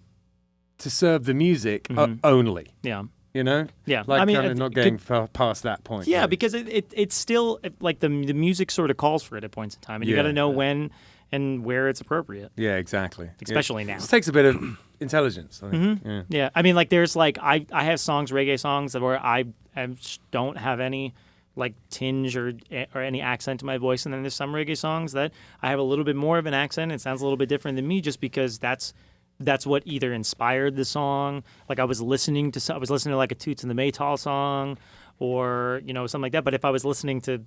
to serve the music only. Yeah. You know? Yeah. Like I mean, kind of not getting past that point. Yeah, really. because it's still like the music sort of calls for it at points in time, and you got to know when and where it's appropriate. Yeah, exactly. Especially now. It just takes a bit of intelligence, I think. Yeah. I mean, like there's like I have songs, reggae songs, where I don't have any like tinge or any accent to my voice, and then there's some reggae songs that I have a little bit more of an accent. It sounds a little bit different than me, just because that's what either inspired the song. Like I was listening to like a Toots and the Maytals song, or something like that. But if I was listening to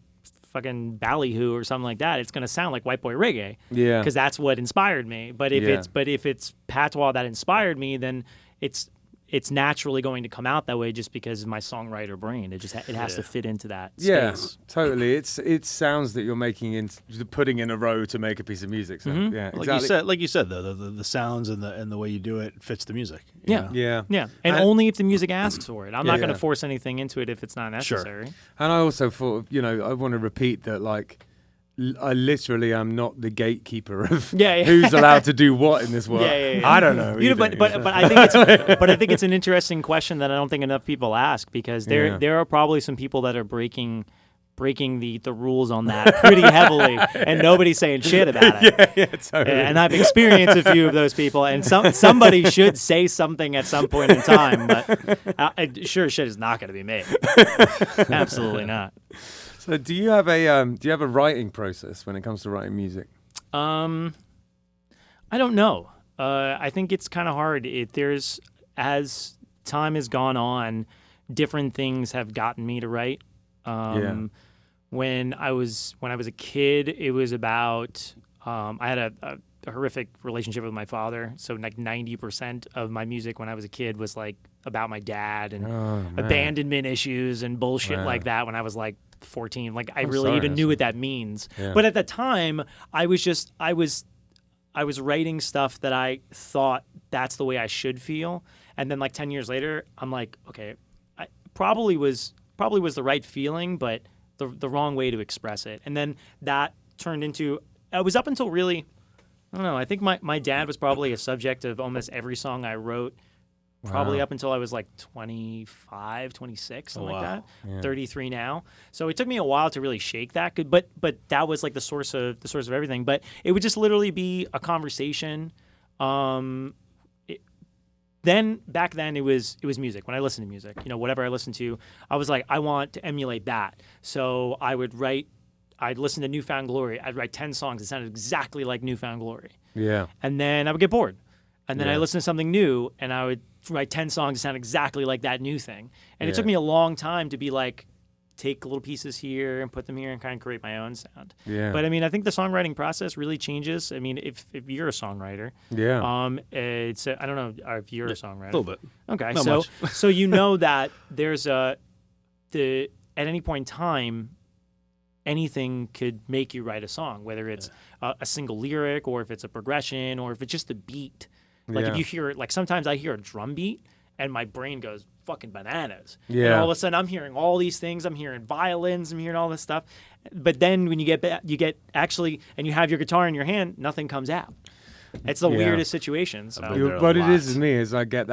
fucking Ballyhoo or something like that, it's gonna sound like white boy reggae. Yeah, because that's what inspired me. But if it's patois that inspired me, then it's naturally going to come out that way, just because of my songwriter brain. It has to fit into that space. Yeah, totally. It sounds that you're putting in a row to make a piece of music. So yeah, exactly. Like you said though, the sounds and the way you do it fits the music. Yeah. And only if the music asks for it. I'm not going to force anything into it if it's not necessary. Sure. And I also thought, I want to repeat that, like, I literally am not the gatekeeper of who's allowed to do what in this world. I don't know. But I think it's an interesting question that I don't think enough people ask, because there are probably some people that are breaking the rules on that pretty heavily, and nobody's saying shit about it. Yeah, totally. And I've experienced a few of those people, and somebody should say something at some point in time, but sure shit is not going to be me. Absolutely not. So do you have a writing process when it comes to writing music? I don't know. I think it's kind of hard. As time has gone on, different things have gotten me to write. When I was a kid, it was about I had a horrific relationship with my father. So like 90% of my music when I was a kid was like about my dad and abandonment issues and bullshit like that when I was like 14. Like I really even knew what that means. Yeah. But at the time, I was writing stuff that I thought that's the way I should feel. And then like 10 years later, I'm like, okay, I probably was the right feeling, but the wrong way to express it. And then that turned into, I was up until really, I don't know, I think my dad was probably a subject of almost every song I wrote, probably up until I was like 25, 26, something like that. Yeah. 33 now. So it took me a while to really shake that. But that was like the source of everything. But it would just literally be a conversation. Then back then it was music. When I listened to music, whatever I listened to, I was like, I want to emulate that. So I'd listen to New Found Glory. I'd write 10 songs that sounded exactly like New Found Glory. Yeah. And then I would get bored. And then I listened to something new, and I would write 10 songs that sound exactly like that new thing. And it took me a long time to be like, take little pieces here and put them here and kind of create my own sound. Yeah. But I mean, I think the songwriting process really changes. I mean, if you're a songwriter, it's I don't know if you're a songwriter. A little bit. Okay. Not much. So you know that there's at any point in time, anything could make you write a song, whether it's a single lyric or if it's a progression or if it's just a beat. Like if you hear it, like sometimes I hear a drum beat and my brain goes fucking bananas. Yeah. And all of a sudden I'm hearing all these things. I'm hearing violins. I'm hearing all this stuff. But then when you get actually, and you have your guitar in your hand, nothing comes out. It's the weirdest situation. So. What it is with me is I get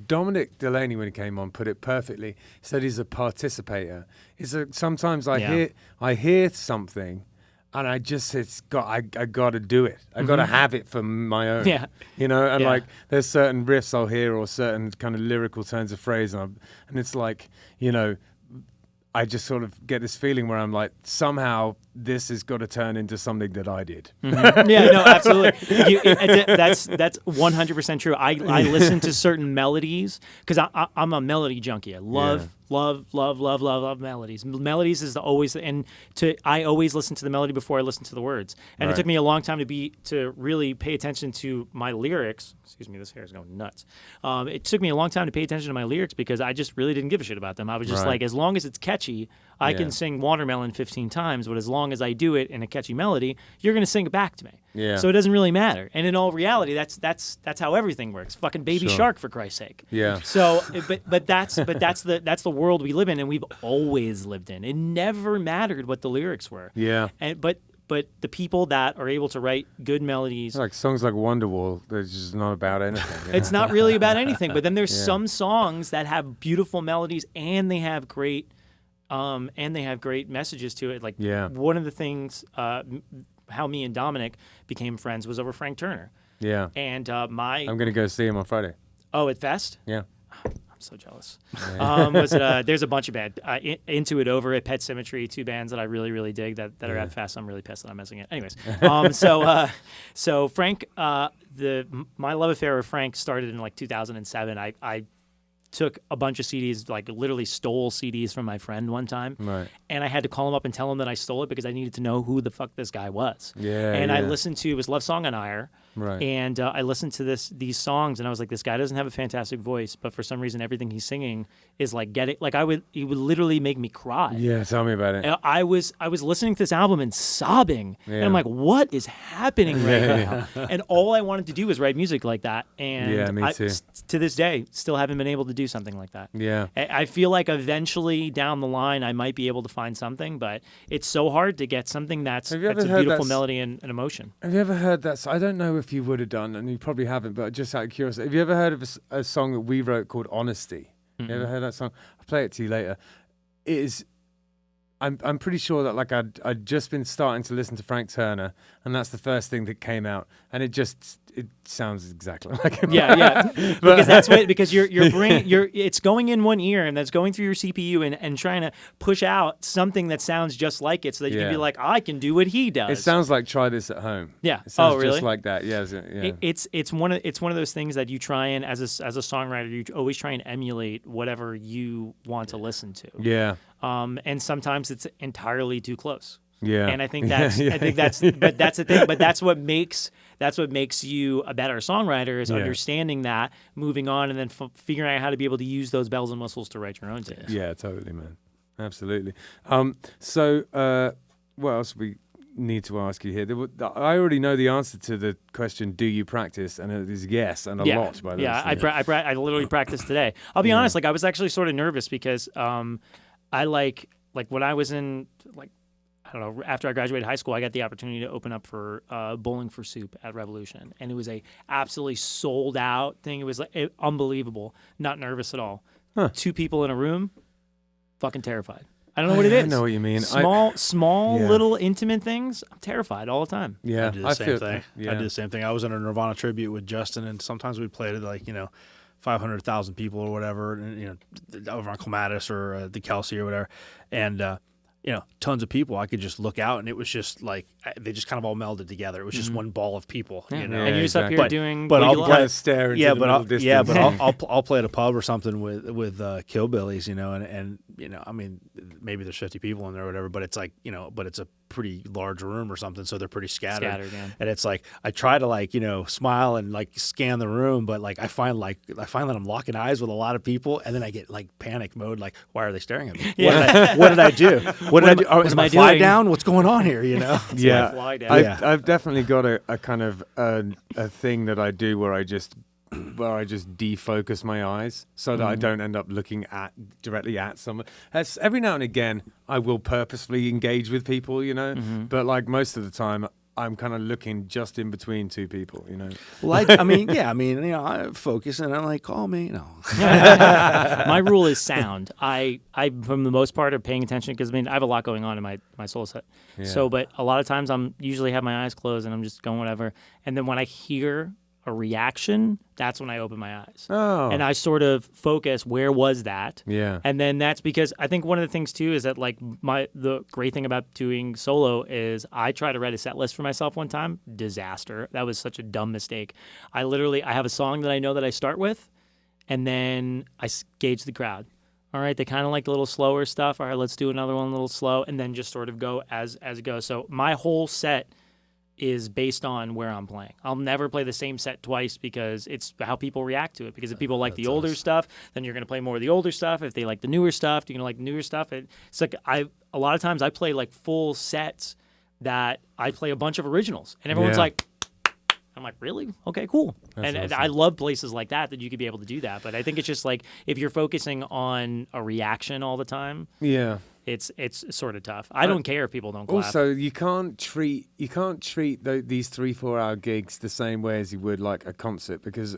Dominic Delaney, when he came on, put it perfectly. Said he's a participator. Sometimes I hear something. And I just, I got to do it. I got to have it for my own. Yeah. Like there's certain riffs I'll hear or certain kind of lyrical turns of phrase. And it's like, I just sort of get this feeling where I'm like, somehow this has got to turn into something that I did. Mm-hmm. Yeah, no, absolutely. That's 100% true. I listen to certain melodies because I'm a melody junkie. I love melodies. Melodies is I always listen to the melody before I listen to the words. And it took me a long time to really pay attention to my lyrics. Excuse me, this hair is going nuts. It took me a long time to pay attention to my lyrics because I just really didn't give a shit about them. I was just like, as long as it's catchy, I can sing Watermelon 15 times, but as long long as I do it in a catchy melody, you're going to sing it back to me. Yeah. So it doesn't really matter. And in all reality, that's how everything works. Fucking Baby Sure. Shark, for Christ's sake. Yeah. So, but that's the world we live in, and we've always lived in. It never mattered what the lyrics were. Yeah. And but the people that are able to write good melodies, Like songs like Wonderwall, they're just not about anything. you it's know? not really about anything. But then there's some songs that have beautiful melodies and they have great messages to it. Like one of the things, how me and Dominic became friends was over Frank Turner. Yeah. And I'm going to go see him on Friday. at Fest. Yeah. So jealous. There's a bunch of bands. Into It Over at Pet Symmetry, 2 bands that I really, really dig that are at Fest. I'm really pissed that I'm missing it. Anyways, so Frank, my love affair with Frank started in like 2007. I took a bunch of CDs, like literally stole CDs from my friend one time. Right. And I had to call him up and tell him that I stole it because I needed to know who the fuck this guy was. Yeah. And I listened to his Love Song on Ire. Right. And I listened to these songs, and I was like, this guy doesn't have a fantastic voice, but for some reason, everything he's singing is like he would literally make me cry. Yeah, tell me about it. And I was listening to this album and sobbing, and I'm like, what is happening right now? And all I wanted to do was write music like that. And me too. To this day, still haven't been able to do something like that. Yeah. I feel like eventually down the line, I might be able to find something, but it's so hard to get something that's a beautiful melody and emotion. Have you ever heard that? I don't know if you would have done, and you probably haven't, but just out of curiosity, have you ever heard of a song that we wrote called Honesty? Mm-hmm. You ever heard that song? I'll play it to you later. It is. I'm pretty sure that like I'd just been starting to listen to Frank Turner, and that's the first thing that came out, and it sounds exactly like him. Yeah. because your brain it's going in one ear and that's going through your CPU and trying to push out something that sounds just like it so that you can be like, I can do what he does. It sounds like Try This at Home. Yeah. It sounds really? just like that. Yeah. It's one of those things that you try and as a songwriter you always try and emulate whatever you want to listen to. Yeah. And sometimes it's entirely too close. Yeah. And I think that's but that's the thing. But that's what makes you a better songwriter is understanding that, moving on, and then figuring out how to be able to use those bells and whistles to write your own tunes. Yeah, totally, man. Absolutely. So what else we need to ask you here? I already know the answer to the question, do you practice? And it is yes, and a lot, by the way. Yeah, I literally practiced today. I'll be honest, like I was actually sort of nervous because I like when I was in I don't know, after I graduated high school, I got the opportunity to open up for Bowling for Soup at Revolution. And it was a absolutely sold out thing. It was unbelievable. Not nervous at all. Huh. 2 people in a room, fucking terrified. I don't know what it is. I know what you mean. Small little intimate things, I'm terrified all the time. Yeah, I did the same thing. Yeah. I did the same thing. I was in a Nirvana tribute with Justin, and sometimes we'd play to 500,000 people or whatever, and, over on Clematis or the Kelsey or whatever. And, tons of people. I could just look out, and it was just like they just kind of all melded together. It was just one ball of people, Yeah. you know. And you're just up here doing. But I'll play stare. Yeah, but I'll play at a pub or something with Killbillies, and I mean, maybe there's 50 people in there or whatever, but it's like, but it's a pretty large room or something, so they're pretty scattered. Yeah. And it's like I try to smile and scan the room, but I find that I'm locking eyes with a lot of people, and then I get panic mode, why are they staring at me? Yeah. What did I do? What did I do? Is my fly doing? Down? What's going on here? Yeah, I've definitely got a kind of a thing that I do where I just defocus my eyes so that I don't end up looking directly at someone. Every now and again, I will purposefully engage with people, but most of the time, I'm kind of looking just in between 2 people, Well, I focus and I'm like, call me. No. My rule is sound. I from the most part, are paying attention because I have a lot going on in my soul set. Yeah. So, but a lot of times I'm usually have my eyes closed and I'm just going whatever. And then when I hear a reaction, that's when I open my eyes. Oh. And I sort of focus, where was that? Yeah. And then that's because I think one of the things too is that the great thing about doing solo is I tried to write a set list for myself one time. Disaster. That was such a dumb mistake. I have a song that I know that I start with, and then I gauge the crowd. All right, they kind of like a little slower stuff. All right, let's do another one a little slow, and then just sort of go as it goes. So my whole set is based on where I'm playing. I'll never play the same set twice because it's how people react to it. Because if people like the older stuff, then you're going to play more of the older stuff. If they like the newer stuff, you're going to like the newer stuff. It's like a lot of times I play like full sets that I play a bunch of originals, and everyone's like, I'm like, really? Okay, cool. And awesome. I love places like that you could be able to do that. But I think it's just like if you're focusing on a reaction all the time, it's sort of tough. I don't care if people don't clap. Also, you can't treat these 3-4 hour gigs the same way as you would like a concert, because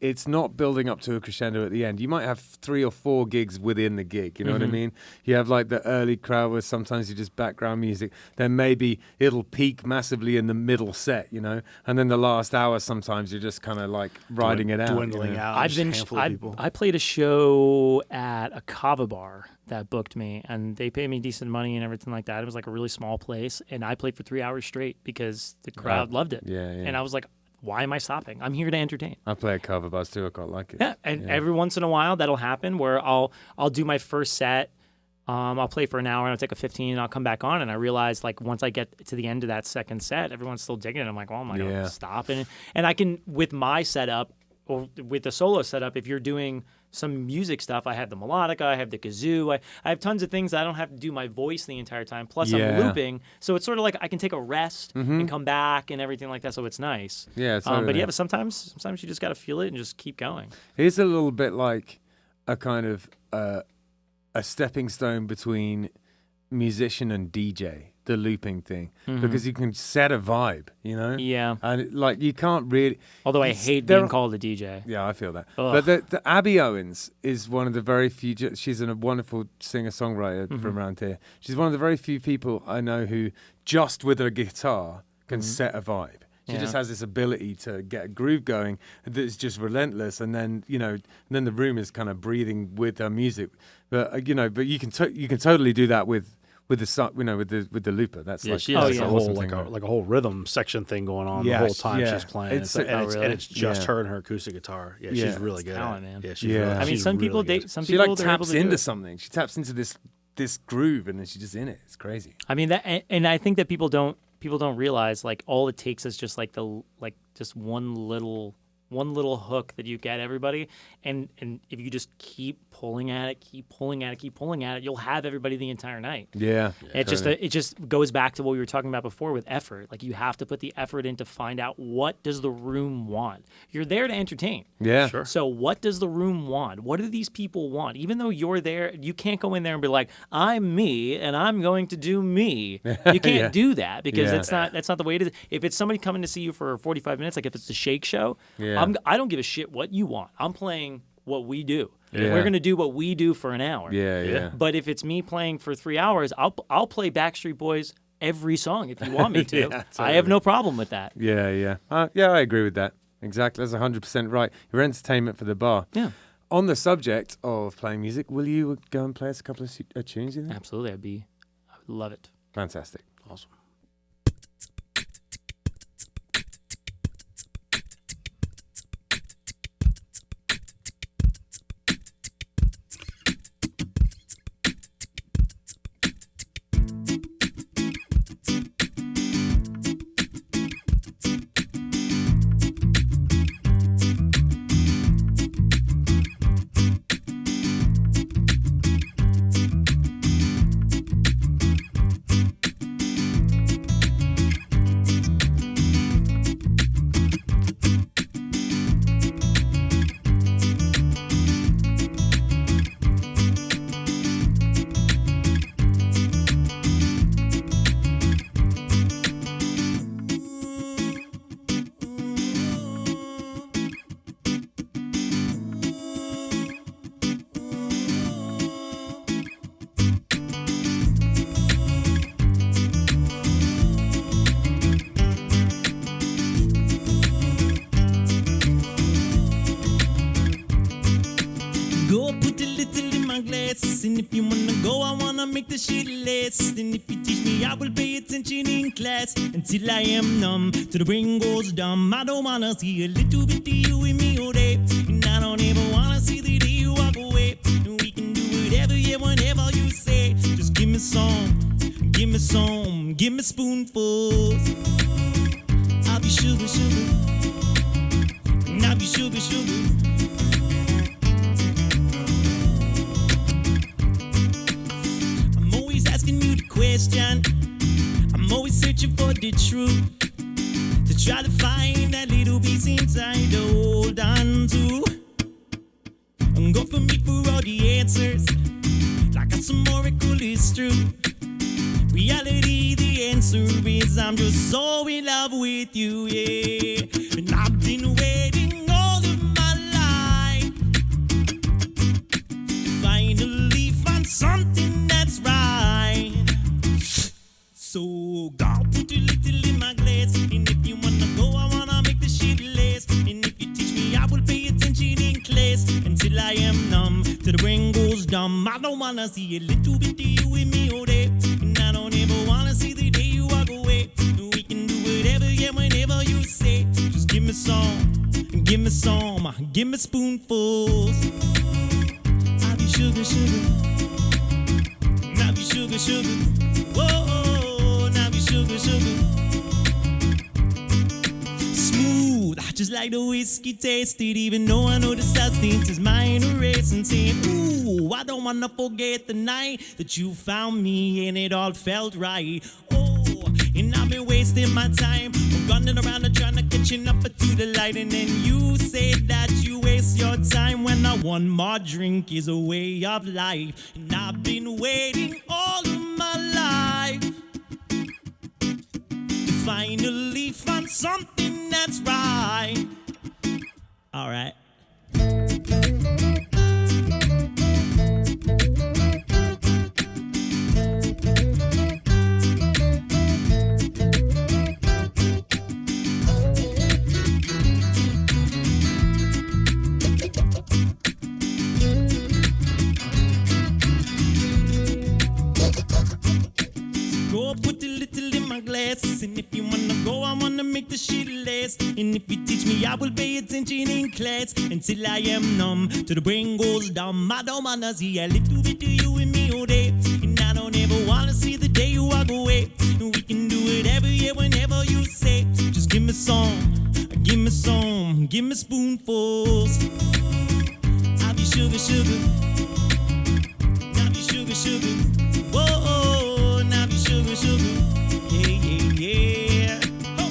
it's not building up to a crescendo at the end. You might have 3 or 4 gigs within the gig. You know what I mean? You have like the early crowd where sometimes you just background music. Then maybe it'll peak massively in the middle set, you know, and then the last hour sometimes you're just kind of like riding it out, dwindling out. I played a show at a kava bar that booked me, and they paid me decent money and everything like that. It was like a really small place, and I played for 3 hours straight because the crowd loved it. And I was like, why am I stopping? I'm here to entertain. I play at cover bars too. I quite like it. Yeah, and every once in a while that'll happen where I'll do my first set. I'll play for an hour and I'll take a 15 and I'll come back on, and I realize like once I get to the end of that second set, everyone's still digging it. I'm like, oh my God, stop. And I can, with my setup or with the solo setup, if you're doing some music stuff, I have the melodica, I have the kazoo, I have tons of things that I don't have to do my voice the entire time. Plus I'm looping, so it's sort of like I can take a rest and come back and everything like that. So it's nice. Yeah, but sometimes you just got to feel it and just keep going. It's a little bit like a kind of a stepping stone between musician and DJ, the looping thing, because you can set a vibe, you know? Yeah. And like you can't really... Although I hate being called a DJ. Yeah, I feel that. Ugh. But the Abby Owens is one of the very few... She's a wonderful singer-songwriter from around here. She's one of the very few people I know who just with her guitar can set a vibe. She just has this ability to get a groove going that's just relentless, and then the room is kind of breathing with her music. But you can totally do that with the looper. That's she has a whole rhythm section thing going on the whole time she's playing. It's just her and her acoustic guitar. Yeah, she's really good. Talent, man. Yeah, she's really, I mean, some people she like taps into something. She taps into this groove, and then she's just in it. It's crazy. I mean and I think that people don't realize like all it takes is just like just one little hook that you get everybody, and if you just keep pulling at it, you'll have everybody the entire night. It just goes back to what we were talking about before with effort. Like you have to put the effort in to find out what does the room want. You're there to entertain. Sure. So what does the room want? What do these people want? Even though you're there, you can't go in there and be like, I'm me and I'm going to do me. You can't do that because that's not the way it is. If it's somebody coming to see you for 45 minutes, like if it's the Shake Show, I don't give a shit what you want. I'm playing what we do. We're going to do what we do for an hour. But if it's me playing for 3 hours, I'll play Backstreet Boys every song if you want me to. Totally. I have no problem with that. I agree with that. Exactly. That's 100% right. Your entertainment for the bar. Yeah. On the subject of playing music, will you go and play us a couple of tunes, you think? Absolutely. I would love it. Fantastic. Awesome. And if you wanna go, I wanna make the shit last. And if you teach me, I will pay attention in class until I am numb, till the brain goes dumb. I don't wanna see a little bit of you in me all day, and I don't ever wanna see the day you walk away. And we can do whatever, yeah, whenever you say. Just give me some, give me spoonfuls. sugar, sugar. Now be sugar, sugar. I'm always asking you the question. I'm always searching for the truth. To try to find that little piece inside to hold on to. And go for me for all the answers. Like a some oracle is true. Reality, the answer is I'm just so in love with you, yeah. And I've been waiting all of my life to finally find something that's right. So God, put a little in my glass. And if you wanna go, I wanna make the shit last. And if you teach me, I will pay attention in class until I am numb, till the brain goes dumb. I don't wanna see a little bit of you in me all day. And I don't ever wanna see the day you walk away. We can do whatever, yeah, whenever you say. Just give me some, give me some, give me spoonfuls. I'll be sugar, sugar. I'll be sugar, sugar. Whoa, now be sugar, sugar. Smooth, just like the whiskey tasted. Even though I know the substance is mine, erasing, saying, ooh, I don't wanna forget the night that you found me and it all felt right. Oh, and I've been wasting my time running around and trying to catching up to the light. And then you say that you waste your time when one more drink is a way of life. And I've been waiting all of my life to finally find something that's right. All right. Go put a little in my glass. And if you wanna go, I wanna make the shit last. And if you teach me, I will pay attention in class until I am numb, till the brain goes dumb. I don't wanna see a little bit of you in me all day. And I don't ever wanna see the day you walk away. And we can do it every year whenever you say. Just give me some, give me some, give me spoonfuls. I'll be sugar, sugar. I'll be sugar, sugar. Whoa, now be sugar, sugar. Yeah, yeah, yeah. Oh.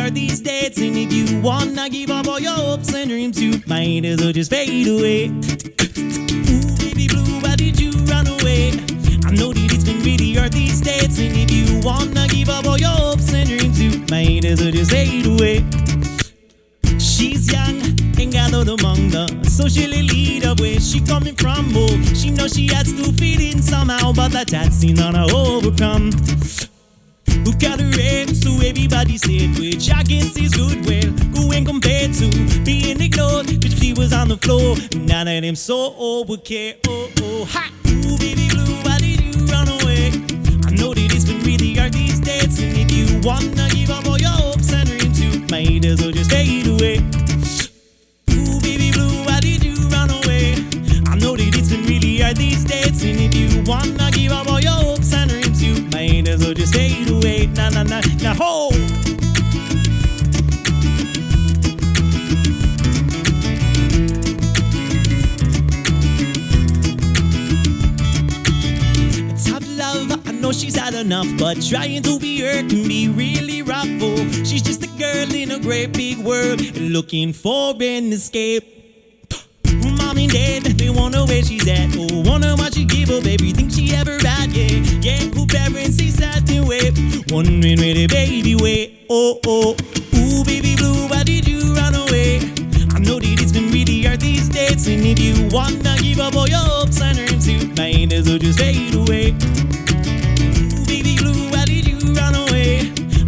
These days, and if you wanna give up all your hopes and dreams, you might as well just fade away. Ooh, baby blue, why did you run away? I know that it's been really hard these days, and if you wanna give up all your hopes and dreams, you might as well just fade away. She's young, ain't got no among the socially leader where she coming from. Oh, she knows she has to fit in somehow, but that's not to overcome. Who got her head, so everybody said, which I guess is good. Well, who ain't compared to being ignored, which she was on the floor. None of them so overcare. Oh, oh, ha! Ooh, baby blue, why did you run away? I know that it's been really hard these days, and if you wanna give up all your hopes and dreams, you might as well just fade away. Ooh, baby blue, why did you run away? I know that it's been really hard these days, and if you wanna give up all your hopes and dreams, you might as well just fade away. Nah, nah, nah, nah, ho! I know she's had enough, but trying to be her can be really rough. Oh, she's just a girl in a great big world, looking for an escape. Mom and dad, they wonder where she's at. Oh, wonder what she give up everything she ever had. Yeah, yeah, her parents see certain way, wondering where the baby went. Oh, oh, ooh, baby blue, why did you run away? I know that it's been really hard these days, and if you wanna give up all your hopes and dreams, you might as well just fade away.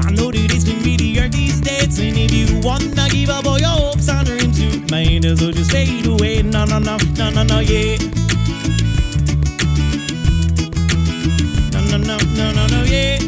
I know that it's been really hard these days, and if you wanna give up all your hopes and dreams, you might as well just fade away. No, no, no, no, no, no, yeah. No, no, no, no, no, no, yeah.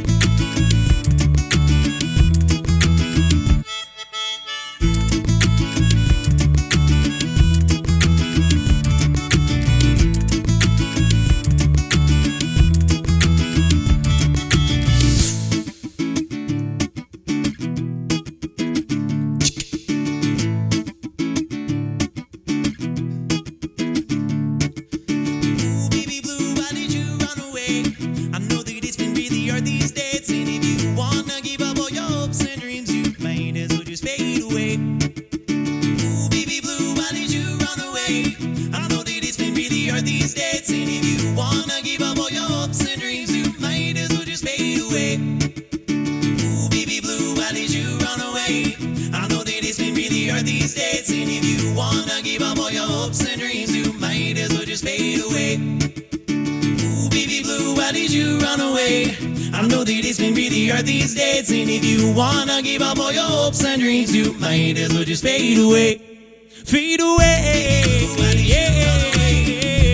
These days, and if you wanna give up all your hopes and dreams, you might as well just fade away. Fade away. Yeah.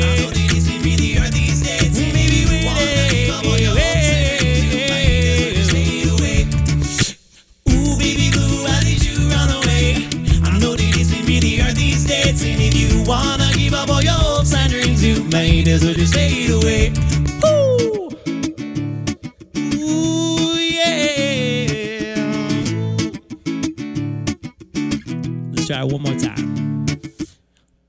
I know that it's been really hard these days, and if you wanna give up all your hopes and dreams, you might as well just fade away. Ooh, baby blue, why did you run away? I know that it's been really hard these days, and if you wanna give up all your hopes and dreams, you might as well just fade away. Try one more time.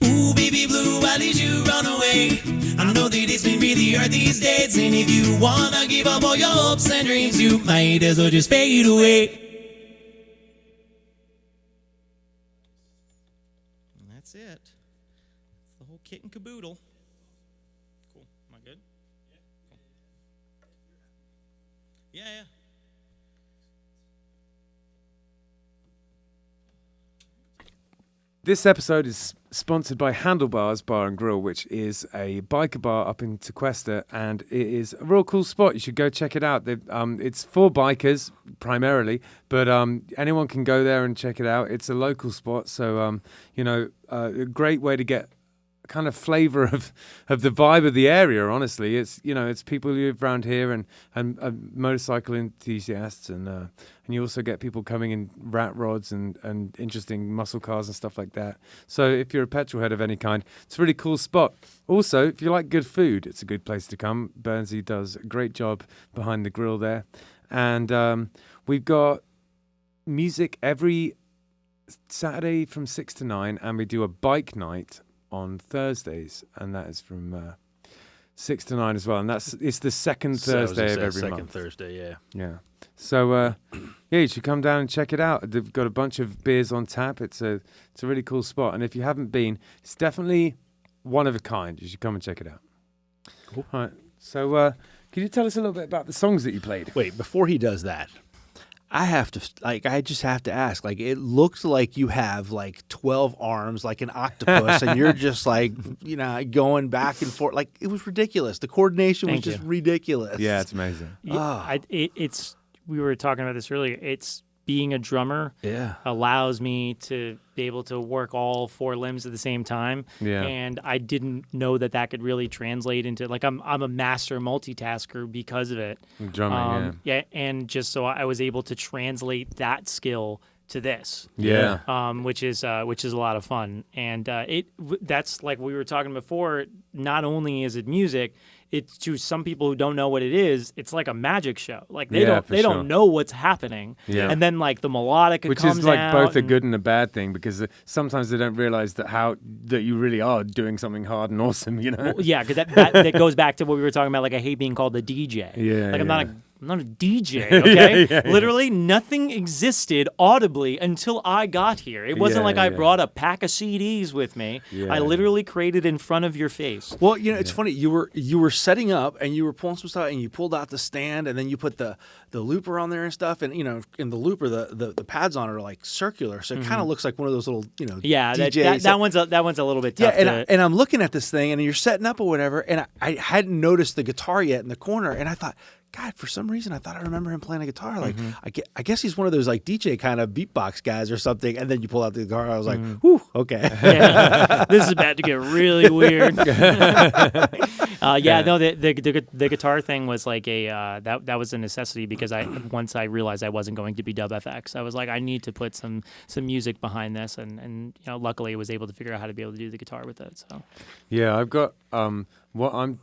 Ooh, baby blue, why did you run away? I know that it's been really hard these days, and if you wanna give up all your hopes and dreams, you might as well just fade away. And that's it. That's the whole kit and caboodle. Cool. Am I good? Yeah. Cool. Yeah. This episode is sponsored by Handlebars Bar and Grill, which is a biker bar up in Tequesta, and it is a real cool spot. You should go check it out. It's for bikers primarily, but anyone can go there and check it out. It's a local spot, so a great way to get kind of flavor of the vibe of the area. Honestly, it's people who live around here and motorcycle enthusiasts, and you also get people coming in rat rods and interesting muscle cars and stuff like that. So if you're a petrol head of any kind, it's a really cool spot. Also, if you like good food, it's a good place to come. Bernsey does a great job behind the grill there, and we've got music every Saturday from 6 to 9, and we do a bike night on Thursdays, and that is from 6 to 9 as well, and it's the second Thursday of every month. Second Thursday, yeah. So you should come down and check it out. They've got a bunch of beers on tap. It's a really cool spot, and if you haven't been, it's definitely one of a kind. You should come and check it out. Cool. All right. So, can you tell us a little bit about the songs that you played? Wait, before he does that, I just have to ask, like, it looks like you have like 12 arms like an octopus and you're just like, going back and forth. Like, it was ridiculous. The coordination was just ridiculous. Yeah, it's amazing. It's we were talking about this earlier. It's being a drummer allows me to be able to work all 4 limbs at the same time. Yeah. And I didn't know that could really translate into, like, I'm a master multitasker because of it. Drumming, yeah. And just so I was able to translate that skill to this. Yeah. Which is a lot of fun. And that's like we were talking before, not only is it music, it's to some people who don't know what it is, it's like a magic show. Like they don't know what's happening. Yeah. And then like the melodica which comes is like out both a good and a bad thing, because sometimes they don't realize that you really are doing something hard and awesome, Well, yeah, because that goes back to what we were talking about. Like, I hate being called the DJ. Yeah. Like, I'm not a DJ, okay? Literally, nothing existed audibly until I got here. It wasn't like I brought a pack of CDs with me. Yeah, I literally created in front of your face. Well, it's funny. You were setting up and you were pulling some stuff and you pulled out the stand and then you put the looper on there and stuff. And, in the looper, the pads on it are like circular. So it kind of looks like one of those little, Yeah, DJs. that one's a little bit tough. Yeah, and I'm looking at this thing and you're setting up or whatever. And I hadn't noticed the guitar yet in the corner. And I thought, God, for some reason, I thought I remember him playing a guitar. Like, I guess he's one of those like DJ kind of beatbox guys or something. And then you pull out the guitar. I was like, whew, okay. Yeah. This is about to get really weird. No, the guitar thing was like that was a necessity, because once I realized I wasn't going to be Dub FX, I was like, I need to put some music behind this, and luckily I was able to figure out how to be able to do the guitar with it. So yeah, I've got what I'm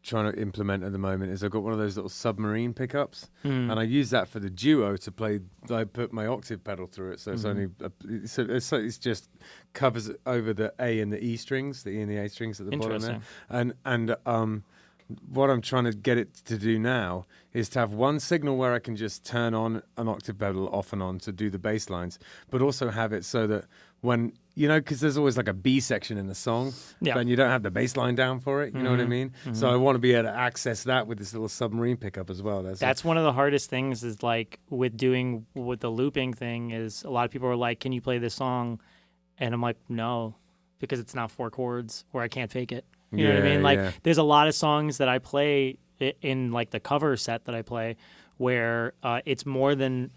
trying to implement at the moment is I've got one of those little submarine pickups, and I use that for the duo to play. I put my octave pedal through it, so it's only it's just covers over the A and the E strings, the E and the A strings at the bottom there. And what I'm trying to get it to do now is to have one signal where I can just turn on an octave pedal off and on to do the bass lines, but also have it so that when, because there's always like a B section in the song, and you don't have the bass line down for it, you know what I mean? So I want to be able to access that with this little submarine pickup as well. That's one of the hardest things is like with the looping thing is a lot of people are like, can you play this song? And I'm like, no, because it's not 4 chords or I can't fake it. You know what I mean? Like, there's a lot of songs that I play in like the cover set that I play where it's more than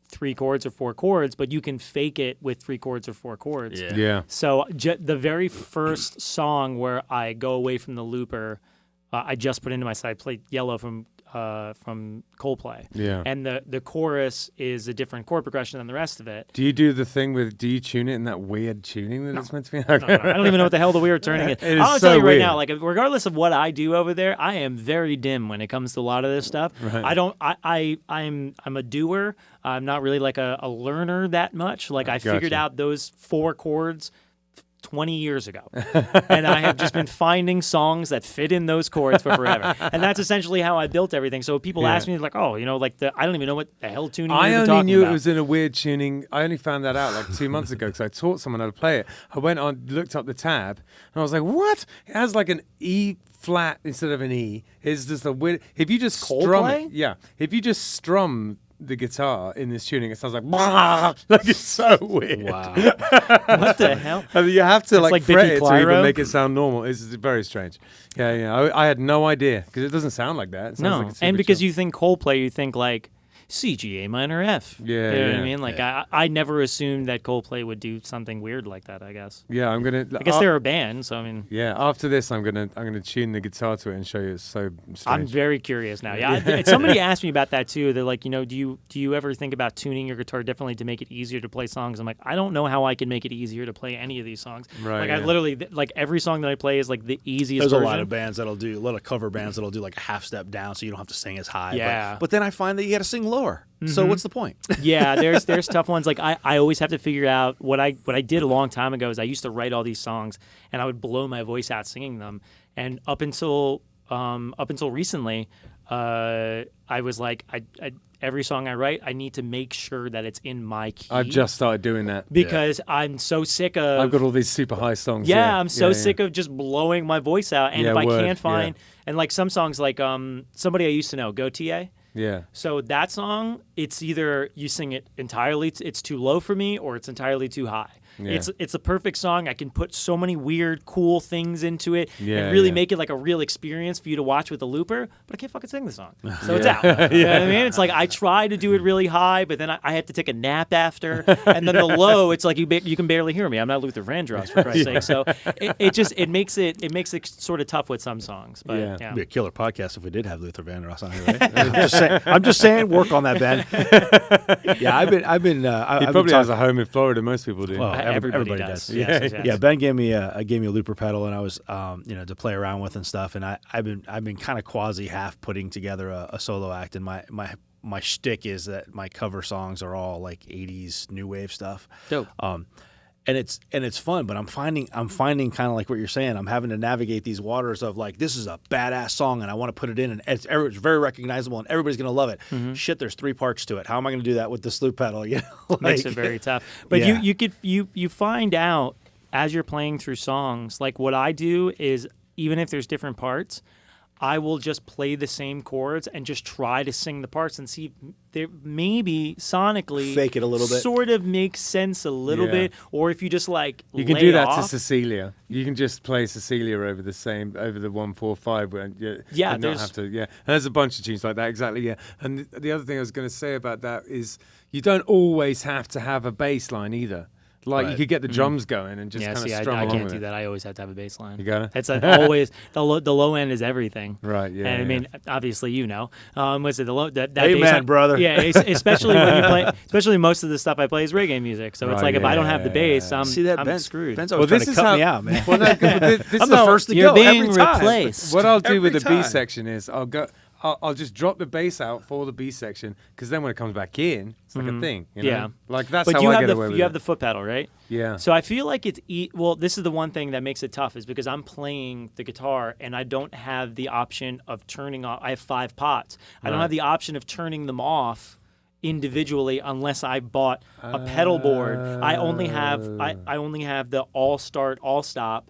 3 chords or 4 chords, but you can fake it with 3 chords or 4 chords. Yeah. So the very first song where I go away from the looper, I just put into my set. I played Yellow from Coldplay. Yeah. And the chorus is a different chord progression than the rest of it. Do you do the thing do you tune it in that weird tuning that it's meant to be? No. I don't even know what the hell the weird turning is. I'll tell you right now, like, regardless of what I do over there, I am very dim when it comes to a lot of this stuff. Right. I'm a doer. I'm not really like a learner that much. Like, I figured out those 4 chords 20 years ago. And I have just been finding songs that fit in those chords for forever. And that's essentially how I built everything. So people ask me, like, I don't even know what the hell tuning you're talking about. I only knew it was in a weird tuning. I only found that out like 2 months ago because I taught someone how to play it. I went on, looked up the tab, and I was like, what? It has like an E flat instead of an E. It's just a weird... If you just strum it... Yeah. If you just strum the guitar in this tuning, it sounds like like it's so weird. Wow. What the hell? I mean, you have to like fret it to even make it sound normal. It's very strange. Yeah. I had no idea because it doesn't sound like that. It sounds like and because you think Coldplay, you think like C, G, A minor, F. Yeah, you know what I mean? Like, I never assumed that Coldplay would do something weird like that, I guess. Yeah, I guess they're a band, so I mean. Yeah, after this, I'm gonna tune the guitar to it and show you. It's so strange. I'm very curious now. Yeah, somebody asked me about that too. They're like, do you ever think about tuning your guitar differently to make it easier to play songs? I'm like, I don't know how I can make it easier to play any of these songs. Right. Like, I literally, like, every song that I play is like the easiest version. There's a lot of bands a lot of cover bands that'll do like a half step down so you don't have to sing as high. Yeah. But then I find that you got to sing lower. So what's the point? Yeah, there's tough ones. Like, I always have to figure out what I did a long time ago is I used to write all these songs and I would blow my voice out singing them. And up until recently, I was like, every song I write, I need to make sure that it's in my key. I've just started doing that because I'm so sick of. I've got all these super high songs. Yeah, I'm so sick of just blowing my voice out. And if I can't find, and like some songs, like Somebody I Used to Know, Go TA. Yeah. So that song, it's either you sing it entirely, it's too low for me, or it's entirely too high. Yeah. It's a perfect song. I can put so many weird, cool things into it and really make it like a real experience for you to watch with a looper, but I can't fucking sing the song. So it's out. You know what I mean? It's like I try to do it really high, but then I have to take a nap after. And then the low, it's like you can barely hear me. I'm not Luther Vandross, for Christ's sake. So it makes it sort of tough with some songs. But It'd be a killer podcast if we did have Luther Vandross on here, right? I'm just saying, work on that, Ben. Yeah, I've been. He probably has a home in Florida. Most people do. Well, everybody does. Yes. Yeah, Ben gave me a looper pedal, and I was to play around with and stuff. And I've been kind of quasi half putting together a solo act. And my shtick is that my cover songs are all like 80s new wave stuff. Dope. And it's fun, but I'm finding kind of like what you're saying. I'm having to navigate these waters of like, this is a badass song and I want to put it in, and it's very recognizable and everybody's gonna love it. Mm-hmm. Shit, there's 3 parts to it. How am I gonna do that with this loop pedal? Makes it very tough. But you find out as you're playing through songs. Like what I do is, even if there's different parts, I will just play the same chords and just try to sing the parts and see if there maybe sonically fake it a little bit, sort of makes sense a little bit, or if you just like you can do that to Cecilia. You can just play Cecilia over the 1-4-5. And there's a bunch of tunes like that. Exactly. Yeah. And the other thing I was going to say about that is you don't always have to have a bass line either. Like you could get the drums going and just kind of strum along. I can't with do it. that. I always have to have a bass line. You got it. It's always the low end is everything. Right. Yeah. And I mean, obviously, what's it? That Amen, bass line, brother. Yeah, especially when you play. Especially most of the stuff I play is reggae music. So it's like if I don't have the bass, I'm screwed. Ben's always trying to cut me out, man. Well, no, this I'm the first to You're go being every time. replaced. What I'll do with the B section is I'll just drop the bass out for the B section, because then when it comes back in, it's like a thing. You know? Yeah. Like that's but how I get away with it. You have the foot pedal, right? Yeah. So I feel like it's well, this is the one thing that makes it tough, is because I'm playing the guitar and I don't have the option of turning off. I have 5 pots. I don't have the option of turning them off individually unless I bought a pedal board. I only have the all start, all stop,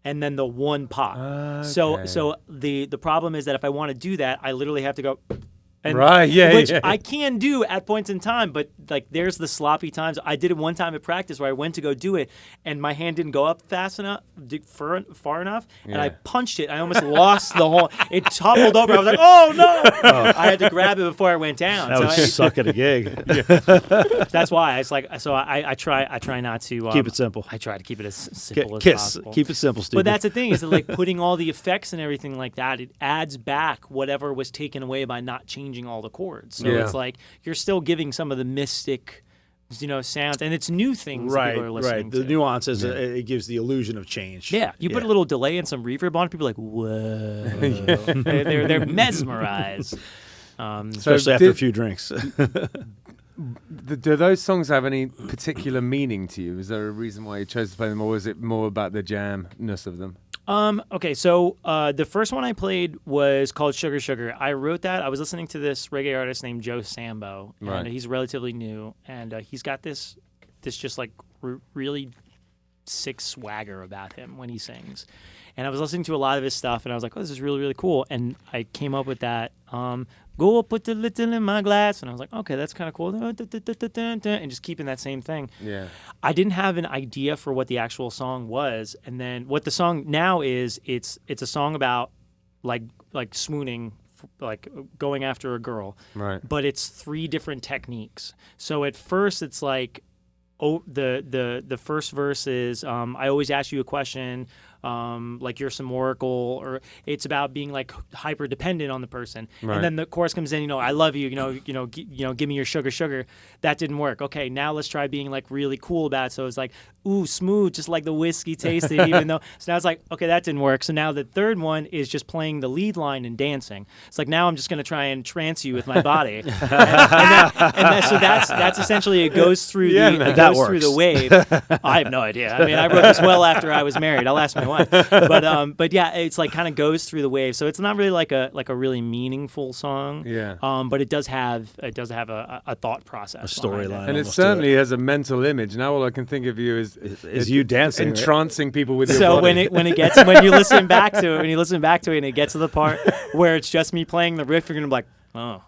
and then the 1 pot. Okay. So the problem is that if I want to do that, I literally have to go. Which I can do at points in time, but like there's the sloppy times. I did it one time at practice where I went to go do it, and my hand didn't go up fast enough, far enough, and I punched it. I almost lost the whole. It toppled over. I was like, "Oh no!" I had to grab it before I went down. That would suck at a gig. That's why it's like. So I try not to keep it simple. I try to keep it as simple as possible. Keep it simple, stupid. But that's the thing, is that like putting all the effects and everything like that, it adds back whatever was taken away by not changing all the chords. So it's like you're still giving some of the mystic, sounds, and it's new things that people are listening to. The nuances, it gives the illusion of change. Yeah, you put a little delay and some reverb on it, people are like, whoa. they're mesmerized. Especially after a few drinks. Do those songs have any particular meaning to you? Is there a reason why you chose to play them, or is it more about the jamness of them? Okay, so the first one I played was called Sugar Sugar. I wrote that. I was listening to this reggae artist named Joe Sambo, and he's relatively new, and he's got this just like really sick swagger about him when he sings. And I was listening to a lot of his stuff, and I was like, oh, this is really, really cool. And I came up with that, go put the little in my glass. And I was like, okay, that's kind of cool. And just keeping that same thing. Yeah. I didn't have an idea for what the actual song was. And then what the song now is, it's a song about like swooning, like going after a girl. Right. But it's 3 different techniques. So at first it's like, the first verse is, I always ask you a question, like you're some oracle, or it's about being like hyper dependent on the person. Right. And then the chorus comes in, I love you, give me your sugar, sugar. That didn't work. Okay, now let's try being like really cool about it. So it's like, ooh, smooth, just like the whiskey tasted, even though. So now it's like, okay, that didn't work. So now the third one is just playing the lead line and dancing. It's like, now I'm just going to try and trance you with my body. So that's essentially, it goes through through the wave. I have no idea. I mean, I wrote this well after I was married. I'll ask my wife. But yeah, it's like kind of goes through the waves. So it's not really like a really meaningful song. Yeah. But it does have a thought process, a storyline, and it certainly has a mental image. Now all I can think of you is you dancing, entrancing people with your so body. when you listen back to it, and it gets to the part where it's just me playing the riff, you're gonna be like, oh,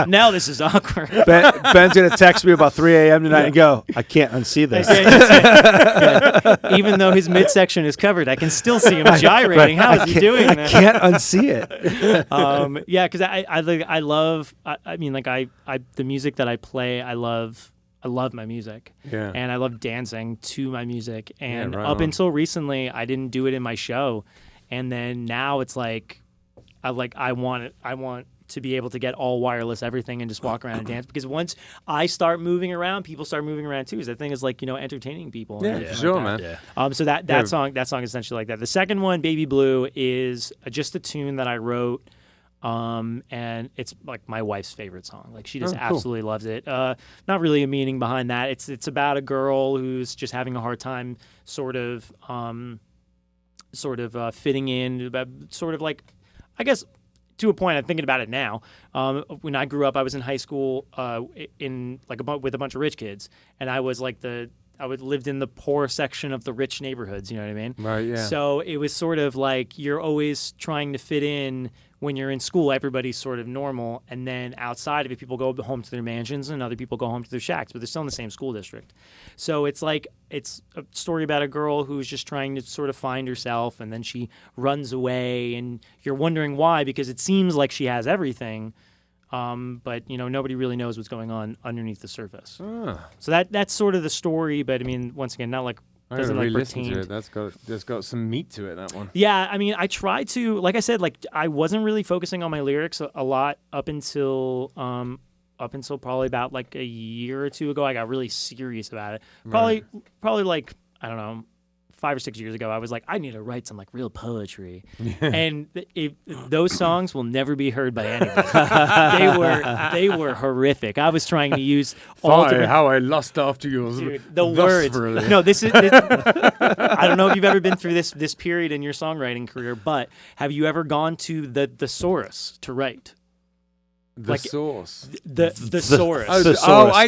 now this is awkward. Ben's gonna text me about 3 a.m. tonight and go, I can't unsee this. Yeah. Even though his midsection is covered, I can still see him gyrating. How is he doing that? I can't unsee it. Yeah, because I love. I mean, like the music that I play, I love my music. Yeah. And I love dancing to my music. And right up on. until recently, I didn't do it in my show. And then now it's like, I want to be able to get all wireless everything and just walk around and dance, because once I start moving around, people start moving around too. So the thing is, like, entertaining people. Yeah, for sure, man. Yeah. So that song is essentially like that. The second one, Baby Blue, is just a tune that I wrote. And it's like my wife's favorite song. Like, she just absolutely loves it. Not really a meaning behind that. It's about a girl who's just having a hard time sort of fitting in, sort of like, I guess, to a point. I'm thinking about it now. When I grew up, I was in high school in like with a bunch of rich kids, and I was like lived in the poor section of the rich neighborhoods. You know what I mean? Right. Yeah. So it was sort of like you're always trying to fit in. When you're in school, everybody's sort of normal, and then outside of it, people go home to their mansions, and other people go home to their shacks, but they're still in the same school district. So it's like it's a story about a girl who's just trying to sort of find herself, and then she runs away, and you're wondering why, because it seems like she has everything, but nobody really knows what's going on underneath the surface. So that's sort of the story. But I mean, once again, not like. I gotta re-listen to it. That's got some meat to it, that one. Yeah, I mean, I try to, like I said, like I wasn't really focusing on my lyrics a lot up until probably about like a year or two ago. I got really serious about it. Probably like, I don't know, 5 or 6 years ago, I was like, I need to write some like real poetry, and those songs will never be heard by anyone. They were horrific. I was trying to use all different. How I lust after you. Dude, the words. No, this is. I don't know if you've ever been through this period in your songwriting career, but have you ever gone to the thesaurus to write? The source. The thesaurus.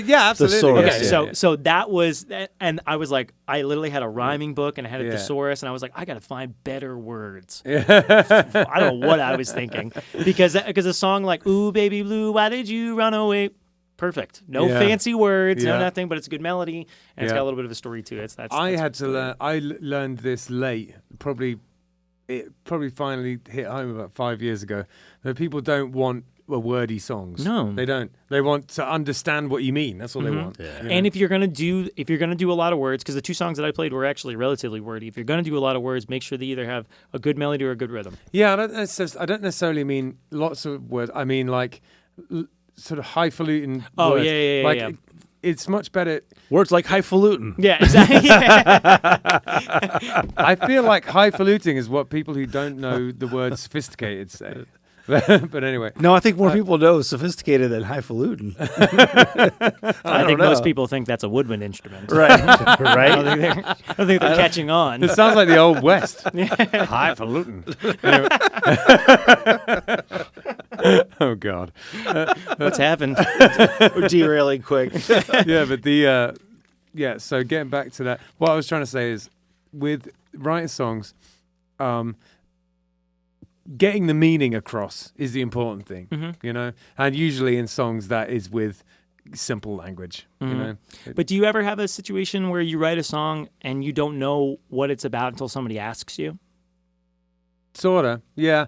Yeah, absolutely. Thesaurus, Okay, yeah. so that was, and I was like, I literally had a rhyming book and I had a thesaurus, and I was like, I gotta find better words. I don't know what I was thinking, because a song like "Ooh Baby Blue, Why Did You Run Away?" Perfect. No fancy words, no nothing, but it's a good melody, and it's got a little bit of a story to it. So I learned this late. It probably finally hit home about 5 years ago. That people don't want wordy songs. No, they don't. They want to understand what you mean. That's all they want. Yeah. And if you're gonna do a lot of words, because the two songs that I played were actually relatively wordy. If you're gonna do a lot of words, make sure they either have a good melody or a good rhythm. Yeah, I don't necessarily mean lots of words. I mean like sort of highfalutin. Oh words. yeah. Like it's much better. Words like highfalutin. Yeah, exactly. I feel like highfalutin is what people who don't know the word sophisticated say. But anyway. No, I think more people know sophisticated than highfalutin. I think most people think that's a woodwind instrument. Right. I Right. don't think they're catching on. It sounds like the Old West. Highfalutin. Anyway. Oh God. What's happened? We're derailing quick. Yeah, but so getting back to that, what I was trying to say is with writing songs, getting the meaning across is the important thing, and usually in songs that is with simple language, But do you ever have a situation where you write a song and you don't know what it's about until somebody asks you? Sorta, yeah.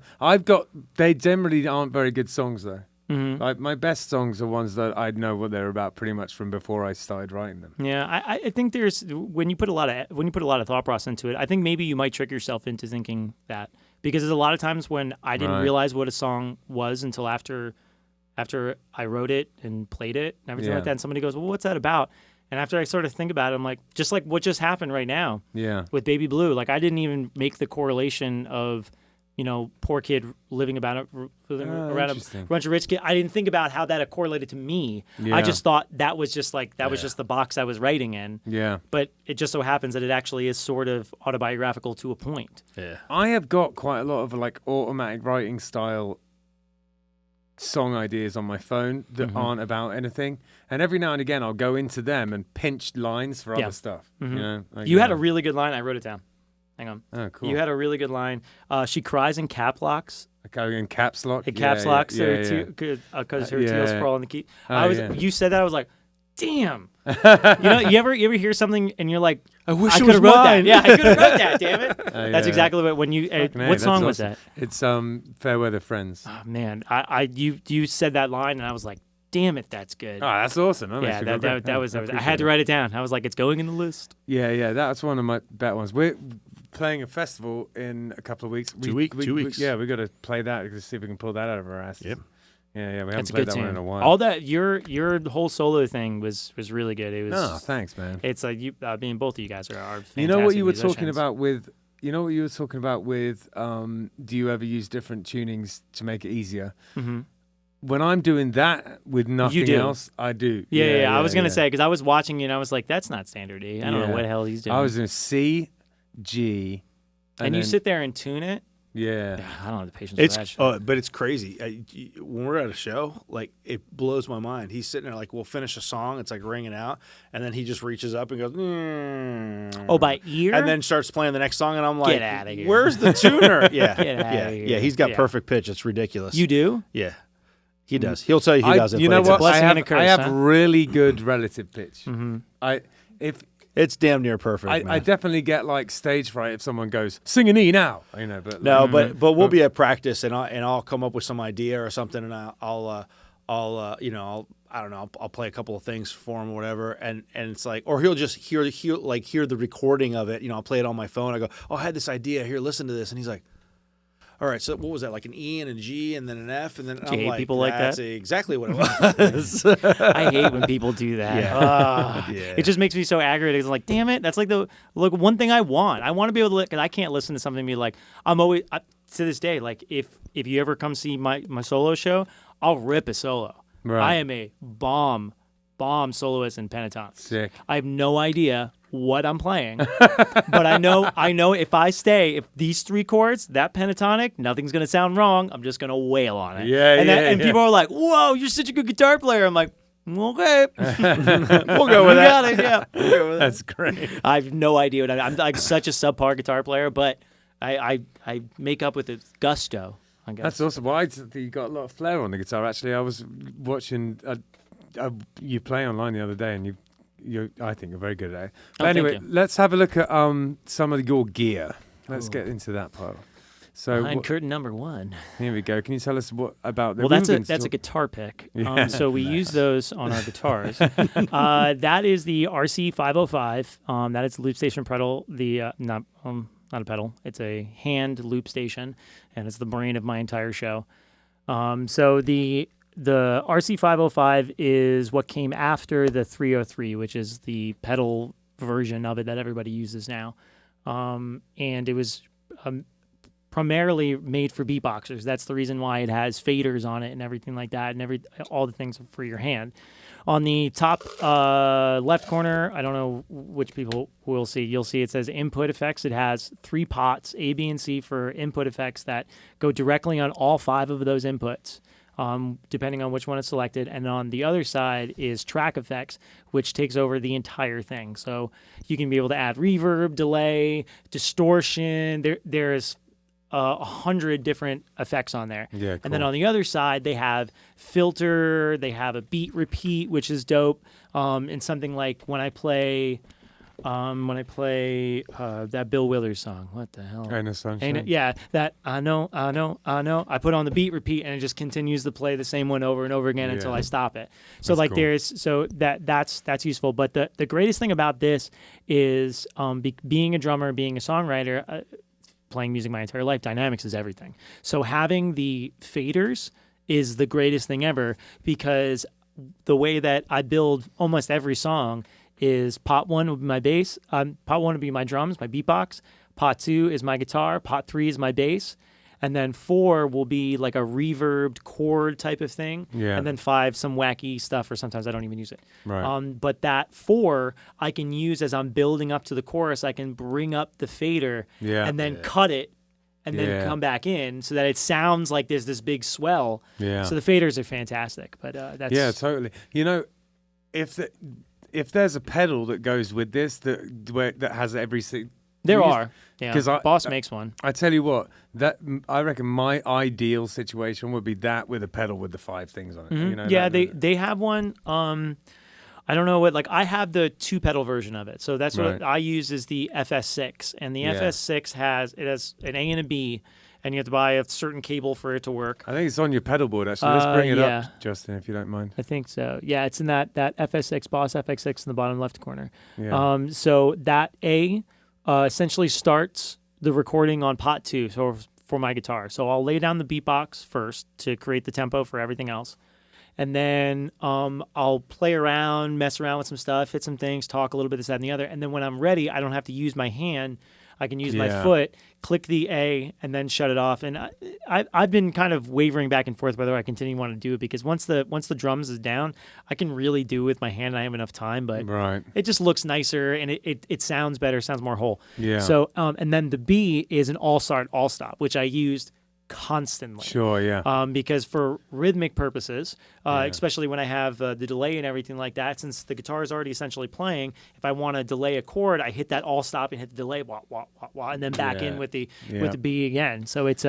They generally aren't very good songs though. Mm-hmm. Like my best songs are ones that I know what they're about pretty much from before I started writing them. Yeah, I think there's when you put a lot of thought process into it, I think maybe you might trick yourself into thinking that, because there's a lot of times when I didn't realize what a song was until after I wrote it and played it and everything like that, and somebody goes, "Well, what's that about?" And after I sort of think about it, I'm like, just like what just happened right now Yeah. with Baby Blue. Like I didn't even make the correlation of poor kid living around around a interesting. bunch of rich kids. I didn't think about how that correlated to me. Yeah. I just thought that was just was just the box I was writing in. Yeah. But it just so happens that it actually is sort of autobiographical to a point. Yeah. I have got quite a lot of like automatic writing style song ideas on my phone that aren't about anything, and every now and again I'll go into them and pinch lines for other stuff. You had a really good line. I wrote it down. Hang on. Oh, cool. You had a really good line. She cries in cap locks. Okay, in caps lock. It caps locks because her tears fall in the key. You said that, I was like, damn. You ever hear something and you're like, I wish I it could was have wrote that. mine. Yeah, I could have wrote that. Damn it. That's yeah. exactly what what song was awesome. that? It's Fair Weather Friends. Oh man, you said that line and I was like, damn it, that's good. Oh, that's awesome. Yeah, that was. I had to write it down. I was like, it's going in the list. Yeah, that's one of my better ones. We're playing a festival in a couple of weeks. 2 weeks. Yeah, we got to play that to see if we can pull that out of our asses. Yep. Yeah, we That's haven't a played good that one in tune. a while. All that your whole solo thing was really good. It was. Oh, thanks, man. It's like you. I mean, both of you guys are fantastic. You know what you were talking musicians. about with. You know what you were talking about with. Do you ever use different tunings to make it easier? Mm-hmm. When I'm doing that with nothing do. else, I do. Yeah. I was gonna say because I was watching you and I was like, that's not standard E. I don't know what the hell he's doing. I was doing C, G, and you then- sit there and tune it. Yeah. I don't have the patience for that shit. But it's crazy. When we're at a show, like it blows my mind. He's sitting there, like we'll finish a song, it's like ringing out, and then he just reaches up and goes, Oh, by ear, and then starts playing the next song, and I'm like, Get outta here. Where's the tuner? Yeah, Get outta here. yeah. He's got Yeah. perfect pitch. It's ridiculous. You do? Yeah, he does. He'll tell you he doesn't. You but know it's what? blessing I and a curse, have huh? really good relative pitch. It's damn near perfect. I man. definitely get like stage fright if someone goes sing an E now. But No, but we'll be at practice, and I'll come up with some idea or something, and I'll I don't know, I'll play a couple of things for him or whatever, and it's like, or he'll just hear the recording of it. I'll play it on my phone. I go, oh, I had this idea. Here, listen to this, and he's like, all right, so what was that? Like an E and a G and then an F, and then Do I'm you hate like, people like that's that? exactly what it was. I hate when people do that. Yeah. Ugh. Yeah. It just makes me so aggravated. It's like, damn it, that's like the one thing I want. I want to be able to, because I can't listen to something and be like, I'm always to this day, like if you ever come see my solo show, I'll rip a solo. Right. I am a bomb soloist in pentatonic. Sick. I have no idea what I'm playing, but I know if these three chords, that pentatonic, nothing's gonna sound wrong. I'm just gonna wail on it. And people are like, "Whoa, you're such a good guitar player." I'm like, "Okay, We'll go with that. got it." Yeah, we'll go with That's great. I have no idea what I'm like. Such a subpar guitar player, but I make up with it gusto. I guess. That's awesome. Well, I think you got a lot of flair on the guitar. Actually, I was watching you play online the other day, and you I think you're very good at it. But thank anyway, you. let's have a look at some of your gear. Let's get into that part. So Behind curtain number one. here we go. Can you tell us what about the Well, that's Rubens? a guitar pick. Yeah. So we use those on our guitars. That is the RC 505. That is the loop station pedal. The not a pedal. It's a hand loop station, and it's the brain of my entire show. So the RC 505 is what came after the 303, which is the pedal version of it that everybody uses now, and it was primarily made for beatboxers. That's the reason why it has faders on it and everything like that, and all the things for your hand. On the top left corner, I don't know which people will see. You'll see it says input effects. It has 3 pots, A, B, and C, for input effects that go directly on all 5 of those inputs, depending on which one is selected. And on the other side is track effects, which takes over the entire thing. So you can be able to add reverb, delay, distortion. There's 100 different effects on there. Yeah, cool. And then on the other side, they have filter, they have a beat repeat, which is dope. And something like when I play that Bill Withers song, what the hell? Ain't No Sunshine. Yeah, that I know. I put on the beat repeat, and it just continues to play the same one over and over again until I stop it. So That's cool. that's useful. But the greatest thing about this is being a drummer, being a songwriter. Playing music my entire life, dynamics is everything. So having the faders is the greatest thing ever, because the way that I build almost every song is pot 1 would be my bass, pot 1 would be my drums, my beatbox, pot 2 is my guitar, pot 3 is my bass, and then 4 will be like a reverbed chord type of thing, Yeah. and then 5 some wacky stuff, or sometimes I don't even use it. Right. But that 4 I can use as I'm building up to the chorus. I can bring up the fader Yeah. and then cut it and then Yeah. come back in so that it sounds like there's this big swell. Yeah. So the faders are fantastic, but that's Yeah, totally. You know, if there's a pedal that goes with this that has every there are. Yeah, 'cause Boss makes one. I tell you what, I reckon my ideal situation would be that with a pedal with the 5 things on it. You know, Yeah, that- they have one. I don't know what, like, I have the 2 pedal version of it. So that's what Right. I use is the FS6, and the Yeah. FS6 has an A and a B, and you have to buy a certain cable for it to work. I think it's on your pedal board actually. Let's bring it yeah. up, Justin, if you don't mind. I think so. Yeah, it's in that FS6, Boss FX6 in the bottom left corner. Yeah. So that A essentially starts the recording on pot 2 for my guitar. So I'll lay down the beatbox first to create the tempo for everything else. And then I'll play around, mess around with some stuff, hit some things, talk a little bit, this, that, and the other. And then when I'm ready, I don't have to use my hand. I can use my Yeah. foot, click the A, and then shut it off. And I've been kind of wavering back and forth whether I continue to want to do it, because once the drums is down, I can really do it with my hand. I have enough time, but Right. it just looks nicer and it sounds better, sounds more whole. Yeah. So and then the B is an all start, all stop, which I used constantly. Sure, yeah. Because for rhythmic purposes, especially when I have the delay and everything like that, since the guitar is already essentially playing, if I want to delay a chord, I hit that all stop and hit the delay, wah, wah, wah, wah, and then back in with the B again. So it's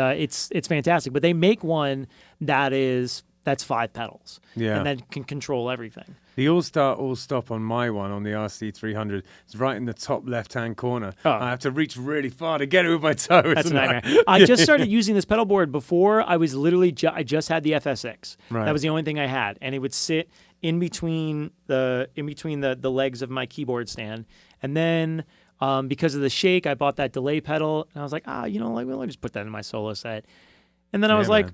fantastic. But they make one that's 5 pedals, Yeah. and that can control everything. The all-start, all-stop on my one, on the RC300, is right in the top left-hand corner. Oh. I have to reach really far to get it with my toe. That's a nightmare. I just started using this pedal board. Before, I was literally I just had the FS6. Right. That was the only thing I had, and it would sit in between the legs of my keyboard stand. And then because of the shake, I bought that delay pedal, and I was like, let me just put that in my solo set. And then I was like,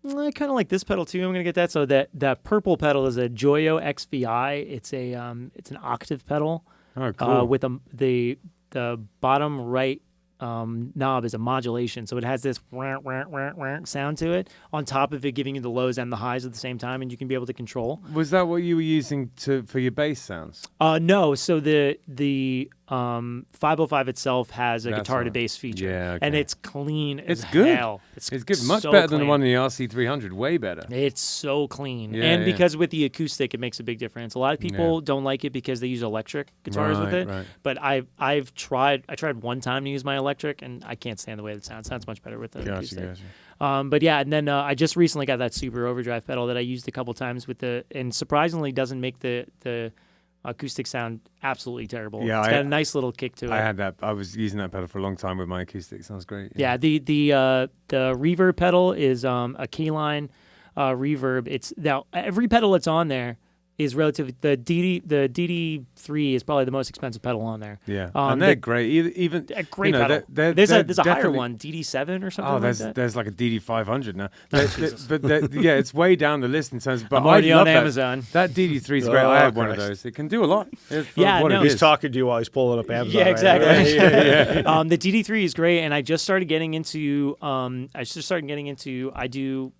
I kind of like this pedal too. I'm gonna get that. So that purple pedal is a Joyo XVI. It's an octave pedal. Oh, cool. With the bottom right knob is a modulation, so it has this sound to it on top of it, giving you the lows and the highs at the same time, and you can be able to control. Was that what you were using for your bass sounds? No. So the 505 itself has a That's guitar to right. bass feature, Yeah, and okay. it's clean. It's as good. hell. It's good. Much so better than the clean. one in the RC300. Way better. It's so clean, Yeah, and yeah. because with the acoustic, it makes a big difference. A lot of people don't like it because they use electric guitars with it. Right. But I've tried. I tried one time to use my electric, and I can't stand the way it sounds. It sounds much better with the acoustic. Gotcha. But yeah, and then I just recently got that super overdrive pedal that I used a couple times and surprisingly doesn't make the acoustic sound absolutely terrible. Yeah, It's got a nice little kick to it. I had that. I was using that pedal for a long time with my acoustic. Sounds great. Yeah, the reverb pedal is a K-line reverb. It's now every pedal that's on there is relatively the DD3 is probably the most expensive pedal on there. Yeah, and they're great. Even A great you know, pedal. they're There's a higher definitely- one, DD7 or something Oh, like that. there's like a DD500 now. Jesus. But yeah, it's way down the list in terms. But I'm already I love on that. Amazon. That DD3 is great. Oh, I had one of Christ. those. It can do a lot. For Yeah, what no. it He's is. talking to you while he's pulling up Amazon. Yeah, right exactly. now. The DD3 is great, and I just started getting into. I do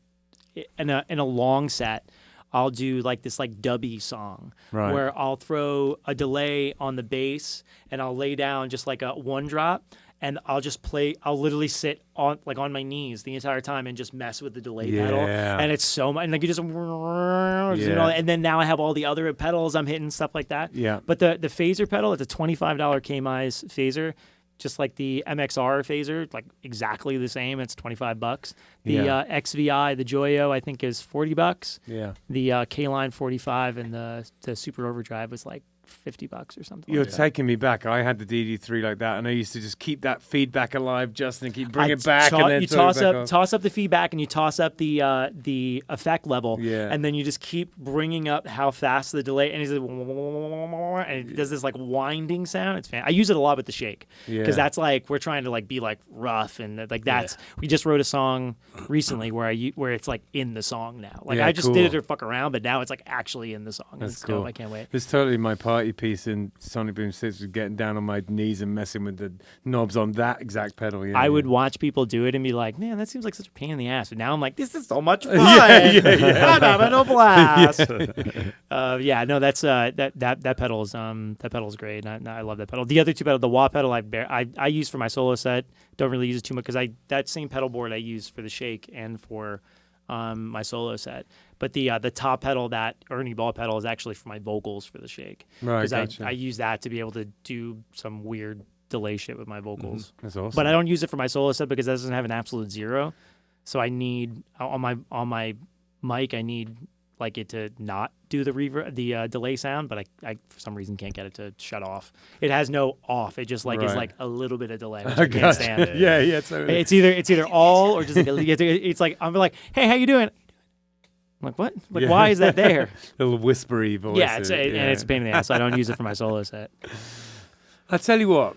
in a long set. I'll do like this dubby song Right. where I'll throw a delay on the bass and I'll lay down just like a one drop and I'll just play. I'll literally sit on my knees the entire time and just mess with the delay pedal. Yeah. And it's so much. And like you just, Yeah. and then now I have all the other pedals I'm hitting, stuff like that. Yeah. But the phaser pedal, it's a $25 K-Mize phaser. Just like the MXR phaser, like exactly the same. It's $25. The Yeah. XVI, the Joyo, I think is $40. Yeah. The K-Line 45 and the Super Overdrive was like $50 or something. You're like that. taking me back. I had the DD3 like that, and I used to just keep that feedback alive, Justin, and keep bringing it back, and then you throw it back off. toss up the feedback and you toss up the effect level, Yeah. and then you just keep bringing up how fast the delay, and it's like, and it does this like winding sound. It's I use it a lot with the shake because Yeah. that's like we're trying to like be like rough and like that's we just wrote a song recently where it's like in the song now. Like Yeah, I just cool. did it to fuck around, but now it's like actually in the song. That's It's cool. dope. I can't wait. It's totally my part party piece in Sonic Boom 6 was getting down on my knees and messing with the knobs on that exact pedal. Yeah, I would watch people do it and be like, man, that seems like such a pain in the ass. But now I'm like, this is so much fun. yeah. I'm having a blast. No, that's that pedal's great. I love that pedal. The other two pedals, the wah pedal, I use for my solo set. Don't really use it too much because that same pedal board I use for the shake and for my solo set. But the top pedal, that Ernie Ball pedal, is actually for my vocals for the shake. Right, Because gotcha. I use that to be able to do some weird delay shit with my vocals. That's awesome. But I don't use it for my solo set because that doesn't have an absolute zero. So I need on my mic, I need like it to not do the reverb, delay sound, but I for some reason can't get it to shut off. It has no off. It just is like a little bit of delay, which I can't stand it. Yeah, totally. It's either all or just like it's like I'm like, hey, how you doing? I'm like, what? Like, why is that there? Little whispery voice. Yeah, and it's a pain in the ass. So I don't use it for my solo set. I tell you what,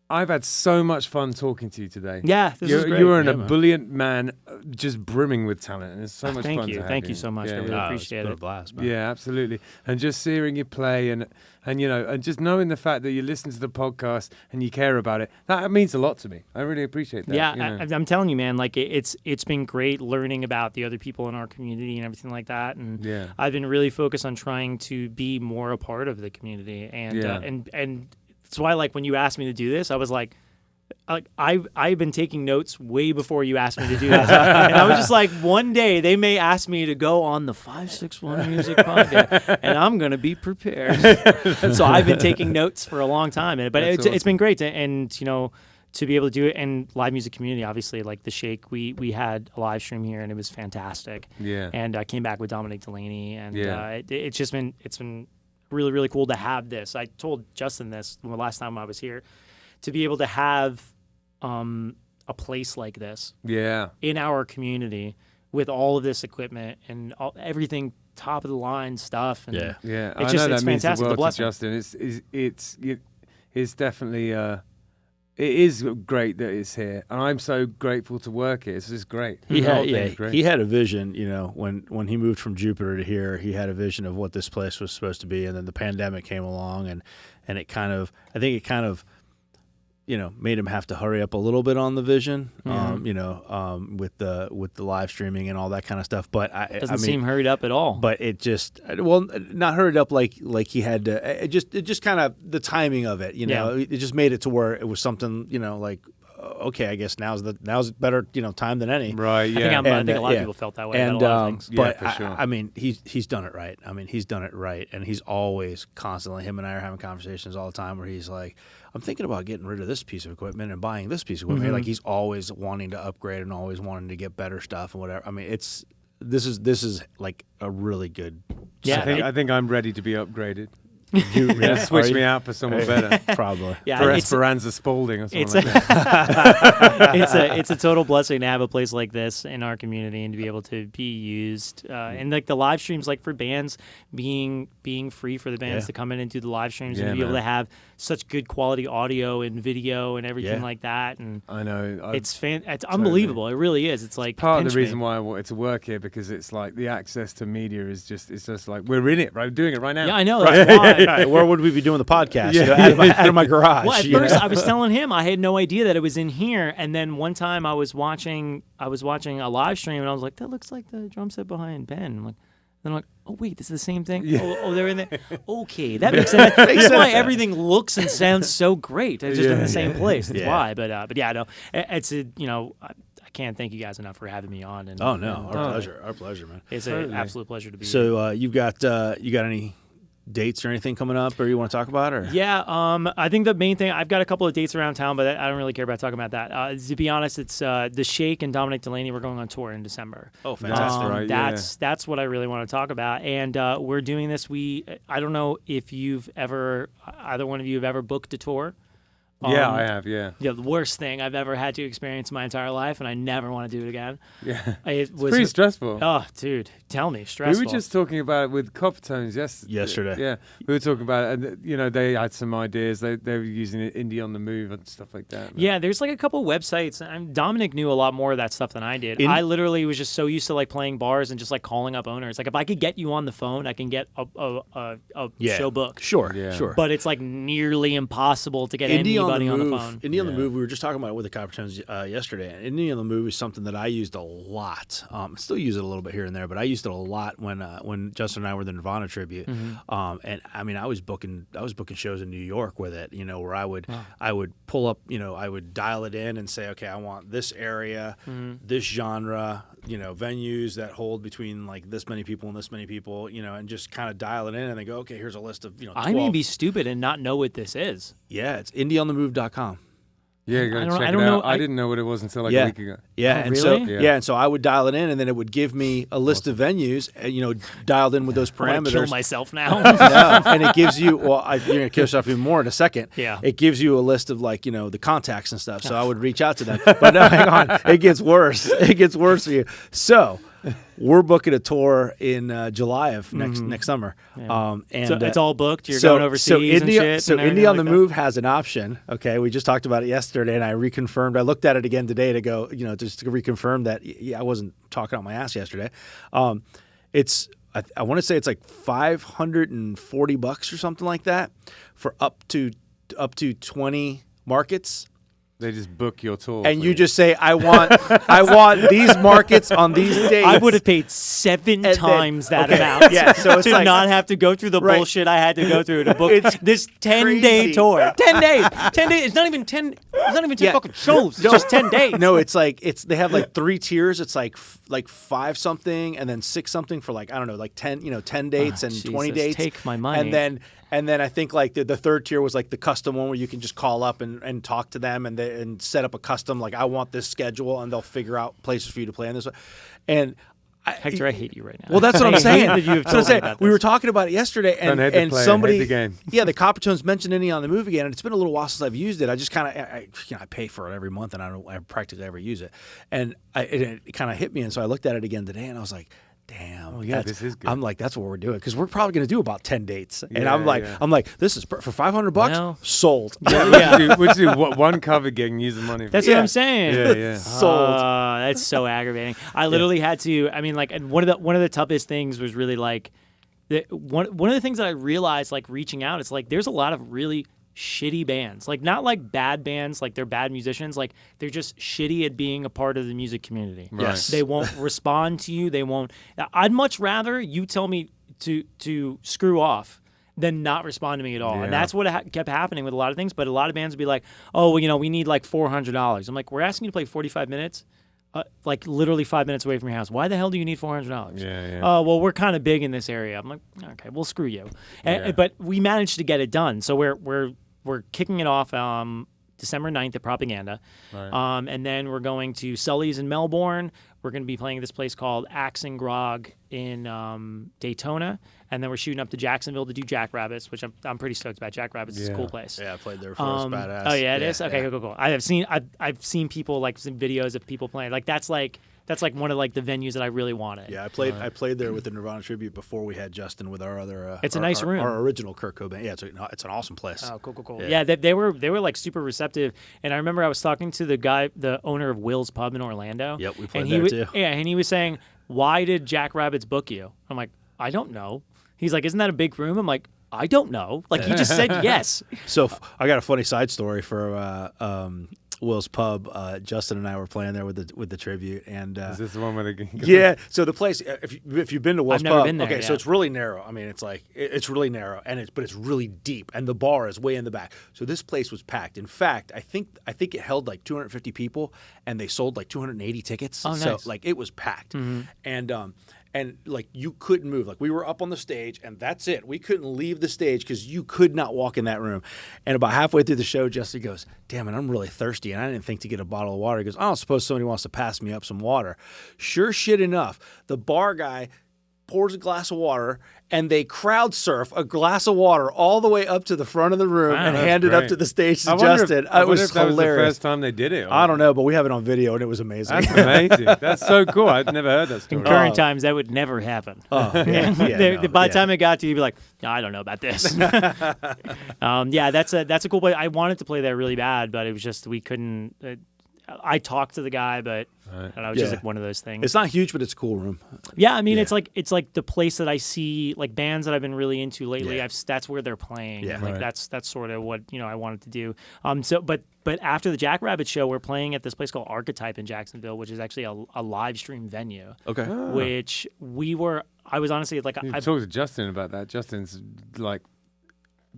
I've had so much fun talking to you today. Yeah, this is great. You're an Yeah, man. ebullient man, just brimming with talent, and it's so much Thank fun you. to have Thank you. you so much. I really yeah. appreciate it's been it. a blast, man. Yeah, absolutely. And just hearing you play and and just knowing the fact that you listen to the podcast and you care about it, that means a lot to me. I really appreciate that. Yeah, you know. I'm telling you, man. Like it's been great learning about the other people in our community and everything like that. And Yeah. I've been really focused on trying to be more a part of the community. And Yeah. And that's why, like, when you asked me to do this, I was like I've been taking notes way before you asked me to do that. And I was just like, one day they may ask me to go on the 561 Music Podcast, and I'm going to be prepared. So I've been taking notes for a long time. But That's it's been great. To be able to do it, and live music community, obviously, like the Shake, we had a live stream here, and it was fantastic. Yeah. And I came back with Dominic Delaney, and Yeah. it's been really, really cool to have this. I told Justin this the last time I was here, to be able to have a place like this Yeah. in our community with all of this equipment and everything top of the line stuff. And Yeah. Yeah. It's I just- know it's that means the fantastic, the world to blessing. Justin. It's definitely it is great that it's here, and I'm so grateful to work here. It's just great. He The whole had, thing's great. he had a vision, when he moved from Jupiter to here, he had a vision of what this place was supposed to be, and then the pandemic came along, and I think it kind of made him have to hurry up a little bit on the vision, with the live streaming and all that kind of stuff. But doesn't seem hurried up at all. But it just, not hurried up like he had to. It just kind of the timing of it, it just made it to where it was something, like, okay, I guess now's better, time than any. Right. Yeah. I think a lot of people felt that way about a lot of things. Yeah, But for sure. I mean, he's done it right. I mean, he's done it right, and he's always constantly. Him and I are having conversations all the time where he's like, "I'm thinking about getting rid of this piece of equipment and buying this piece of equipment." Like he's always wanting to upgrade and always wanting to get better stuff and whatever. I mean, this is like a really good. Yeah, I think I'm ready to be upgraded. Yeah, Switch me out for someone better. probably. Yeah, For it's- Esperanza Spalding or something It's like that. it's a total blessing to have a place like this in our community and to be able to be used. And like the live streams, like for bands being free for the bands Yeah. to come in and do the live streams Yeah, and be able man. to have such good quality audio and video and everything Yeah. like that. And I know. it's unbelievable. It really is. It's like Part of pinch the me. reason why I wanted to work here, because it's like the access to media is just like we're in it, right? We're doing it right now. Yeah, I know. That's why. Right, where would we be doing the podcast? Yeah. Out of my garage. Well, at first I was telling him I had no idea that it was in here, and then one time I was watching a live stream, and I was like, "That looks like the drum set behind Ben." I'm like, "Oh wait, this is the same thing." Yeah. Oh, they're in there. Okay, that makes sense. That's why everything looks and sounds so great. It's just in Yeah. the same place. That's Yeah. why. But yeah, no, it's I can't thank you guys enough for having me on. And, Oh no, and, our pleasure, man. It's Totally. an absolute pleasure to be here. So you got any dates or anything coming up, or you want to talk about, or Yeah, I think the main thing, I've got a couple of dates around town, but I don't really care about talking about that. To be honest, it's the Shake and Dominic Delaney. We're going on tour in December. Oh, fantastic. Right, yeah. That's what I really want to talk about. And we're doing this. I don't know if either one of you have ever booked a tour. Yeah, I have. Yeah. Yeah, the worst thing I've ever had to experience in my entire life, and I never want to do it again. Yeah. It was Pretty stressful. Oh, dude, tell me, stressful. We were just talking about it with Coppertones yesterday. Yeah, we were talking about it, and they had some ideas. They were using it indie on the move and stuff like that. Yeah, there's like a couple websites. Dominic knew a lot more of that stuff than I did. I literally was just so used to like playing bars and just like calling up owners. Like if I could get you on the phone, I can get a show book. Sure. But it's like nearly impossible to get anybody on the phone. Indie on the Move, we were just talking about it with the Coppertones yesterday. Indie on the Move is something that I used a lot. I still use it a little bit here and there, but I used it a lot when Justin and I were the Nirvana tribute. And I mean, I was booking shows in New York with it, where I would pull up, I would dial it in and say, okay, I want this area, this genre, venues that hold between like this many people and this many people, and just kind of dial it in and then go, okay, here's a list of, 12. I may be stupid and not know what this is. Yeah, it's indieonthemove.com. Yeah, go check I it don't out. know. I didn't know what it was until like a week ago. Yeah, Oh, and really? and so I would dial it in, and then it would give me a list of venues, dialed in with those I want to kill parameters. myself now. No, and it gives you. Well, you're gonna kill yourself even more in a second. Yeah. It gives you a list of like the contacts and stuff. So I would reach out to them. But no, hang on, it gets worse. It gets worse for you. So we're booking a tour in July of next summer. Yeah. And so it's all booked. You're going overseas and shit. So and Indie on the like Move has an option. Okay, we just talked about it yesterday, and I reconfirmed. I looked at it again today to go, just to reconfirm that I wasn't talking out my ass yesterday. It's I want to say it's like $540 or something like that for up to 20 markets. They just book your tour. And you just say, I want these markets on these dates. I would have paid 7 times that okay. amount Yeah, so it's to like, not have to go through the bullshit I had to go through to book this 10-day tour. 10 days. 10 days. It's not even 10. It's not even 10 fucking shows. It's just 10 days. No, it's like they have like 3 tiers. It's like 5 something and then 6 something for like, I don't know, like 10 dates and Jesus, 20 dates. take my money. And then I think like the third tier was like the custom one where you can just call up and talk to them and set up a custom, like I want this schedule, and they'll figure out places for you to play in this way. And Hector, I hate you right now. Well, that's what I'm saying. That you have told me about we this. were talking about it yesterday, and somebody, hate the game. yeah, the Coppertones mentioned Indie on the Move again, and it's been a little while since I've used it. I just kind of I pay for it every month, and I practically ever use it, and it kind of hit me, and so I looked at it again today, and I was like, damn. Oh, yeah, this is good. I'm like, that's what we're doing, because we're probably going to do about 10 dates. And Yeah, I'm like, this is for $500, Well, sold. We'll do one cover gig and use the money for That's it. what I'm saying. Yeah. Sold. That's so aggravating. I literally had to. I mean, like, and one of the toughest things was really like, one of the things that I realized, like, reaching out, it's like there's a lot of really shitty bands, like not like bad bands, like they're bad musicians, like they're just shitty at being a part of the music community. Right. Yes. They won't respond to you. They won't. I'd much rather you tell me to screw off than not respond to me at all. Yeah. And that's what kept happening with a lot of things. But a lot of bands would be like, oh, well, we need like $400. I'm like, we're asking you to play 45 minutes, like literally 5 minutes away from your house. Why the hell do you need $400? Yeah. Oh, well, we're kind of big in this area. I'm like, okay, well, screw you. But we managed to get it done. So we're kicking it off December 9th at Propaganda. Right. And then we're going to Sully's in Melbourne. We're going to be playing at this place called Axe and Grog in Daytona. And then we're shooting up to Jacksonville to do Jackrabbits, which I'm pretty stoked about. Jackrabbits is a cool place. Yeah, I played there first. Badass. Oh, yeah, it is? Okay, cool. I've seen people, like, some videos of people playing. Like, that's one of like the venues that I really wanted. Yeah, I played there with the Nirvana tribute before we had Justin with our other. It's a nice room. Our original Kurt Cobain. Yeah, it's an awesome place. Oh, cool. Yeah. Yeah, they were like super receptive. And I remember I was talking to the owner of Will's Pub in Orlando. Yep, we played there too. Yeah, and he was saying, "Why did Jackrabbits book you?" I'm like, "I don't know." He's like, "Isn't that a big room?" I'm like, "I don't know." Like, he just said yes. So I got a funny side story for Will's Pub. Justin and I were playing there with the tribute, and Is this the one where they yeah. So the place, if you've been to Will's I've never Pub, been there, okay, so yeah. it's really narrow. I mean, it's like it's really narrow, but it's really deep, and the bar is way in the back. So this place was packed. In fact, I think it held like 250 people, and they sold like 280 tickets. Oh, nice. So like it was packed, and like you couldn't move. Like we were up on the stage, and that's it. We couldn't leave the stage because you could not walk in that room. And about halfway through the show, Justin goes, "Damn it, I'm really thirsty," and I didn't think to get a bottle of water. He goes, "I don't suppose somebody wants to pass me up some water." Sure shit enough, the bar guy pours a glass of water, and they crowd surf a glass of water all the way up to the front of the room and hand it up to the stage to Justin. I It was if that was the hilarious. first time they did it. I don't know, but we have it on video, and it was amazing. That's amazing. That's so cool. I'd never heard that story. In current times, that would never happen. Oh, yeah. By the time it got to you, you'd be like, no, I don't know about this. Yeah, that's a cool play. I wanted to play there really bad, but it was just we couldn't. I talked to the guy, but I don't know, it was just like one of those things. It's not huge, but it's a cool room. Yeah, I mean, it's like the place that I see like bands that I've been really into lately. Yeah. That's where they're playing. Yeah. Like that's sort of what I wanted to do. But after the Jackrabbit show, we're playing at this place called Archetype in Jacksonville, which is actually a live stream venue. Okay. Which I was honestly like I talked to Justin about that. Justin's like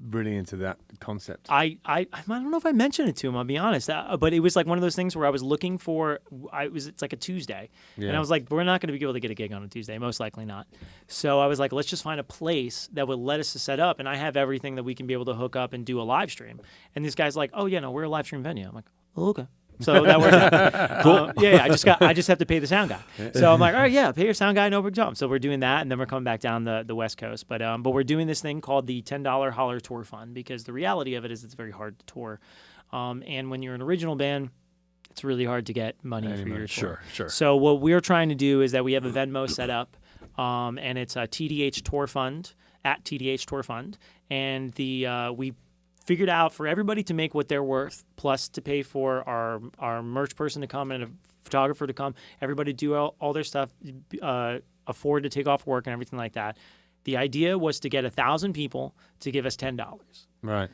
really into that concept. I don't know if I mentioned it to him. I'll be honest, but it was like one of those things where I was looking for. It's like a Tuesday, and I was like, we're not going to be able to get a gig on a Tuesday, most likely not. So I was like, let's just find a place that would let us to set up, and I have everything that we can be able to hook up and do a live stream. And this guy's like, oh yeah, no, we're a live stream venue. I'm like, oh, okay. So that worked out. Cool. Yeah. I just have to pay the sound guy. So I'm like, all right, yeah, pay your sound guy, no big job. So we're doing that, and then we're coming back down the West Coast. But we're doing this thing called the $10 Holler Tour Fund, because the reality of it is it's very hard to tour. And when you're an original band, it's really hard to get money for your tour. Sure. So what we're trying to do is that we have a Venmo set up, and it's a TDH Tour Fund, at TDH Tour Fund, and we figured out for everybody to make what they're worth, plus to pay for our merch person to come and a photographer to come, everybody do all their stuff, afford to take off work and everything like that. The idea was to get 1,000 people to give us $10. Right.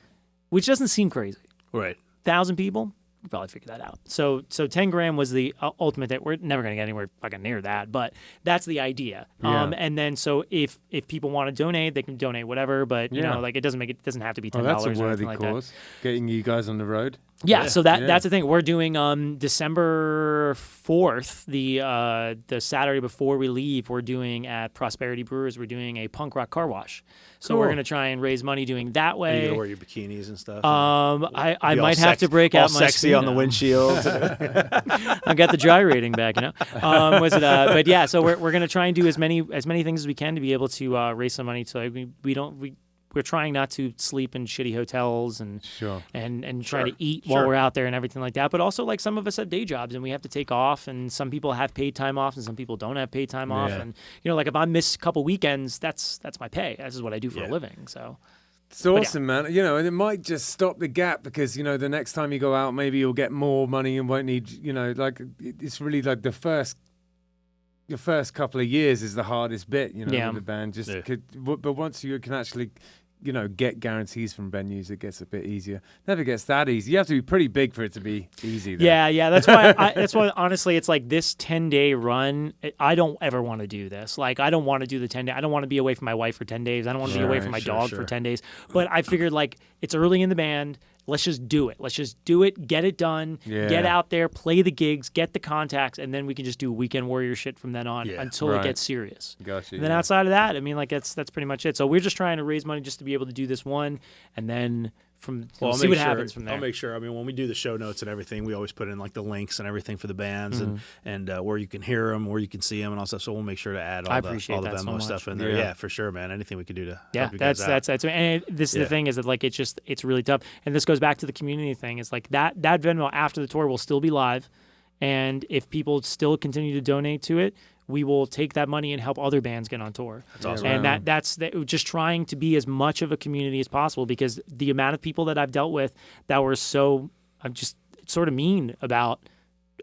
Which doesn't seem crazy. Right. 1,000 people? We probably figure that out. So 10 grand was the ultimate. We're never going to get anywhere fucking near that, but that's the idea. Yeah. And then so if people want to donate, they can donate whatever, but you know, like it doesn't have to be $10 that's a or worthy anything like cause. that. Getting you guys on the road. Yeah, so that's the thing. We're doing December 4th, the Saturday before we leave, we're doing at Prosperity Brewers, we're doing a punk rock car wash. So we're going to try and raise money doing that Are way. you going to wear your bikinis and stuff? I might have to break out my sexy on the Speedo. windshield. I got the dry rating back, but yeah, so we're going to try and do as many things as we can to be able to raise some money. So we're trying not to sleep in shitty hotels and trying to eat while we're out there and everything like that. But also, like, some of us have day jobs and we have to take off, and some people have paid time off and some people don't have paid time off. And like if I miss a couple weekends, that's my pay. This is what I do for a living. So it's awesome, man. And it might just stop the gap because the next time you go out, maybe you'll get more money and won't need. Like it's really like the first couple of years is the hardest bit. With the band. But once you can actually get guarantees from venues, it gets a bit easier. Never gets that easy. You have to be pretty big for it to be easy. Though. Yeah. That's why honestly, it's like this 10-day run. I don't ever want to do this. Like, I don't want to do the 10 day. I don't want to be away from my wife for 10 days. I don't want to be away from my dog for 10 days. But I figured, like, it's early in the band. Let's just do it. Let's just do it, get it done, get out there, play the gigs, get the contacts, and then we can just do weekend warrior shit from then on until it gets serious. Gotcha. And then outside of that, I mean, like, that's pretty much it. So we're just trying to raise money just to be able to do this one, and then see what happens from there. I'll make sure. I mean, when we do the show notes and everything, we always put in like the links and everything for the bands and where you can hear them, where you can see them, and all stuff. So we'll make sure to add all the Venmo stuff in there. Yeah, for sure, man. Anything we could do to help you guys out. That's and this is the thing is that, like, it's really tough. And this goes back to the community thing. It's like that Venmo after the tour will still be live, and if people still continue to donate to it, we will take that money and help other bands get on tour. That's awesome. And that's just trying to be as much of a community as possible, because the amount of people that I've dealt with that were I'm just sort of mean about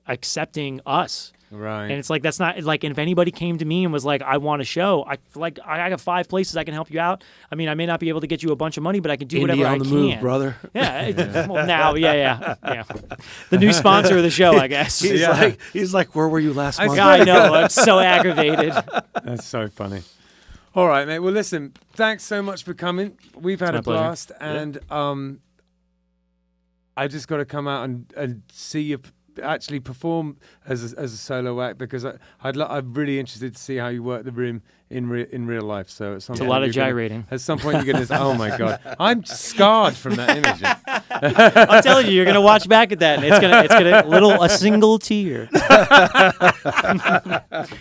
accepting us. Right. And it's like, that's not like, and if anybody came to me and was like, I want a show, I got 5 places I can help you out. I mean, I may not be able to get you a bunch of money, but I can do whatever I can. Move, brother. Yeah. Well, now, yeah. The new sponsor of the show, I guess. He's like, where were you last month? I know. I'm so aggravated. That's so funny. All right, mate. Well, listen, thanks so much for coming. We've had a blast, and I just got to come out and see you actually perform as a solo act, because I'm really interested to see how you work the room in real life. So at some It's point a lot of you're gyrating. at some point you're gonna. Oh my God, I'm scarred from that image. I'm telling you, you're gonna watch back at that, and it's gonna a single tear.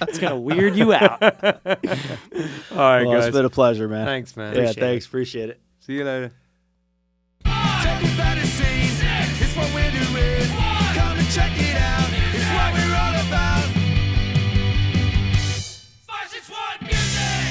It's gonna weird you out. All right, Well, guys. it's been a pleasure, man. Thanks, man. Yeah, thanks. Appreciate it. See you later. Talking about the scene, it's what we're doing. Come and check it out, it's what we're all about. 561 music.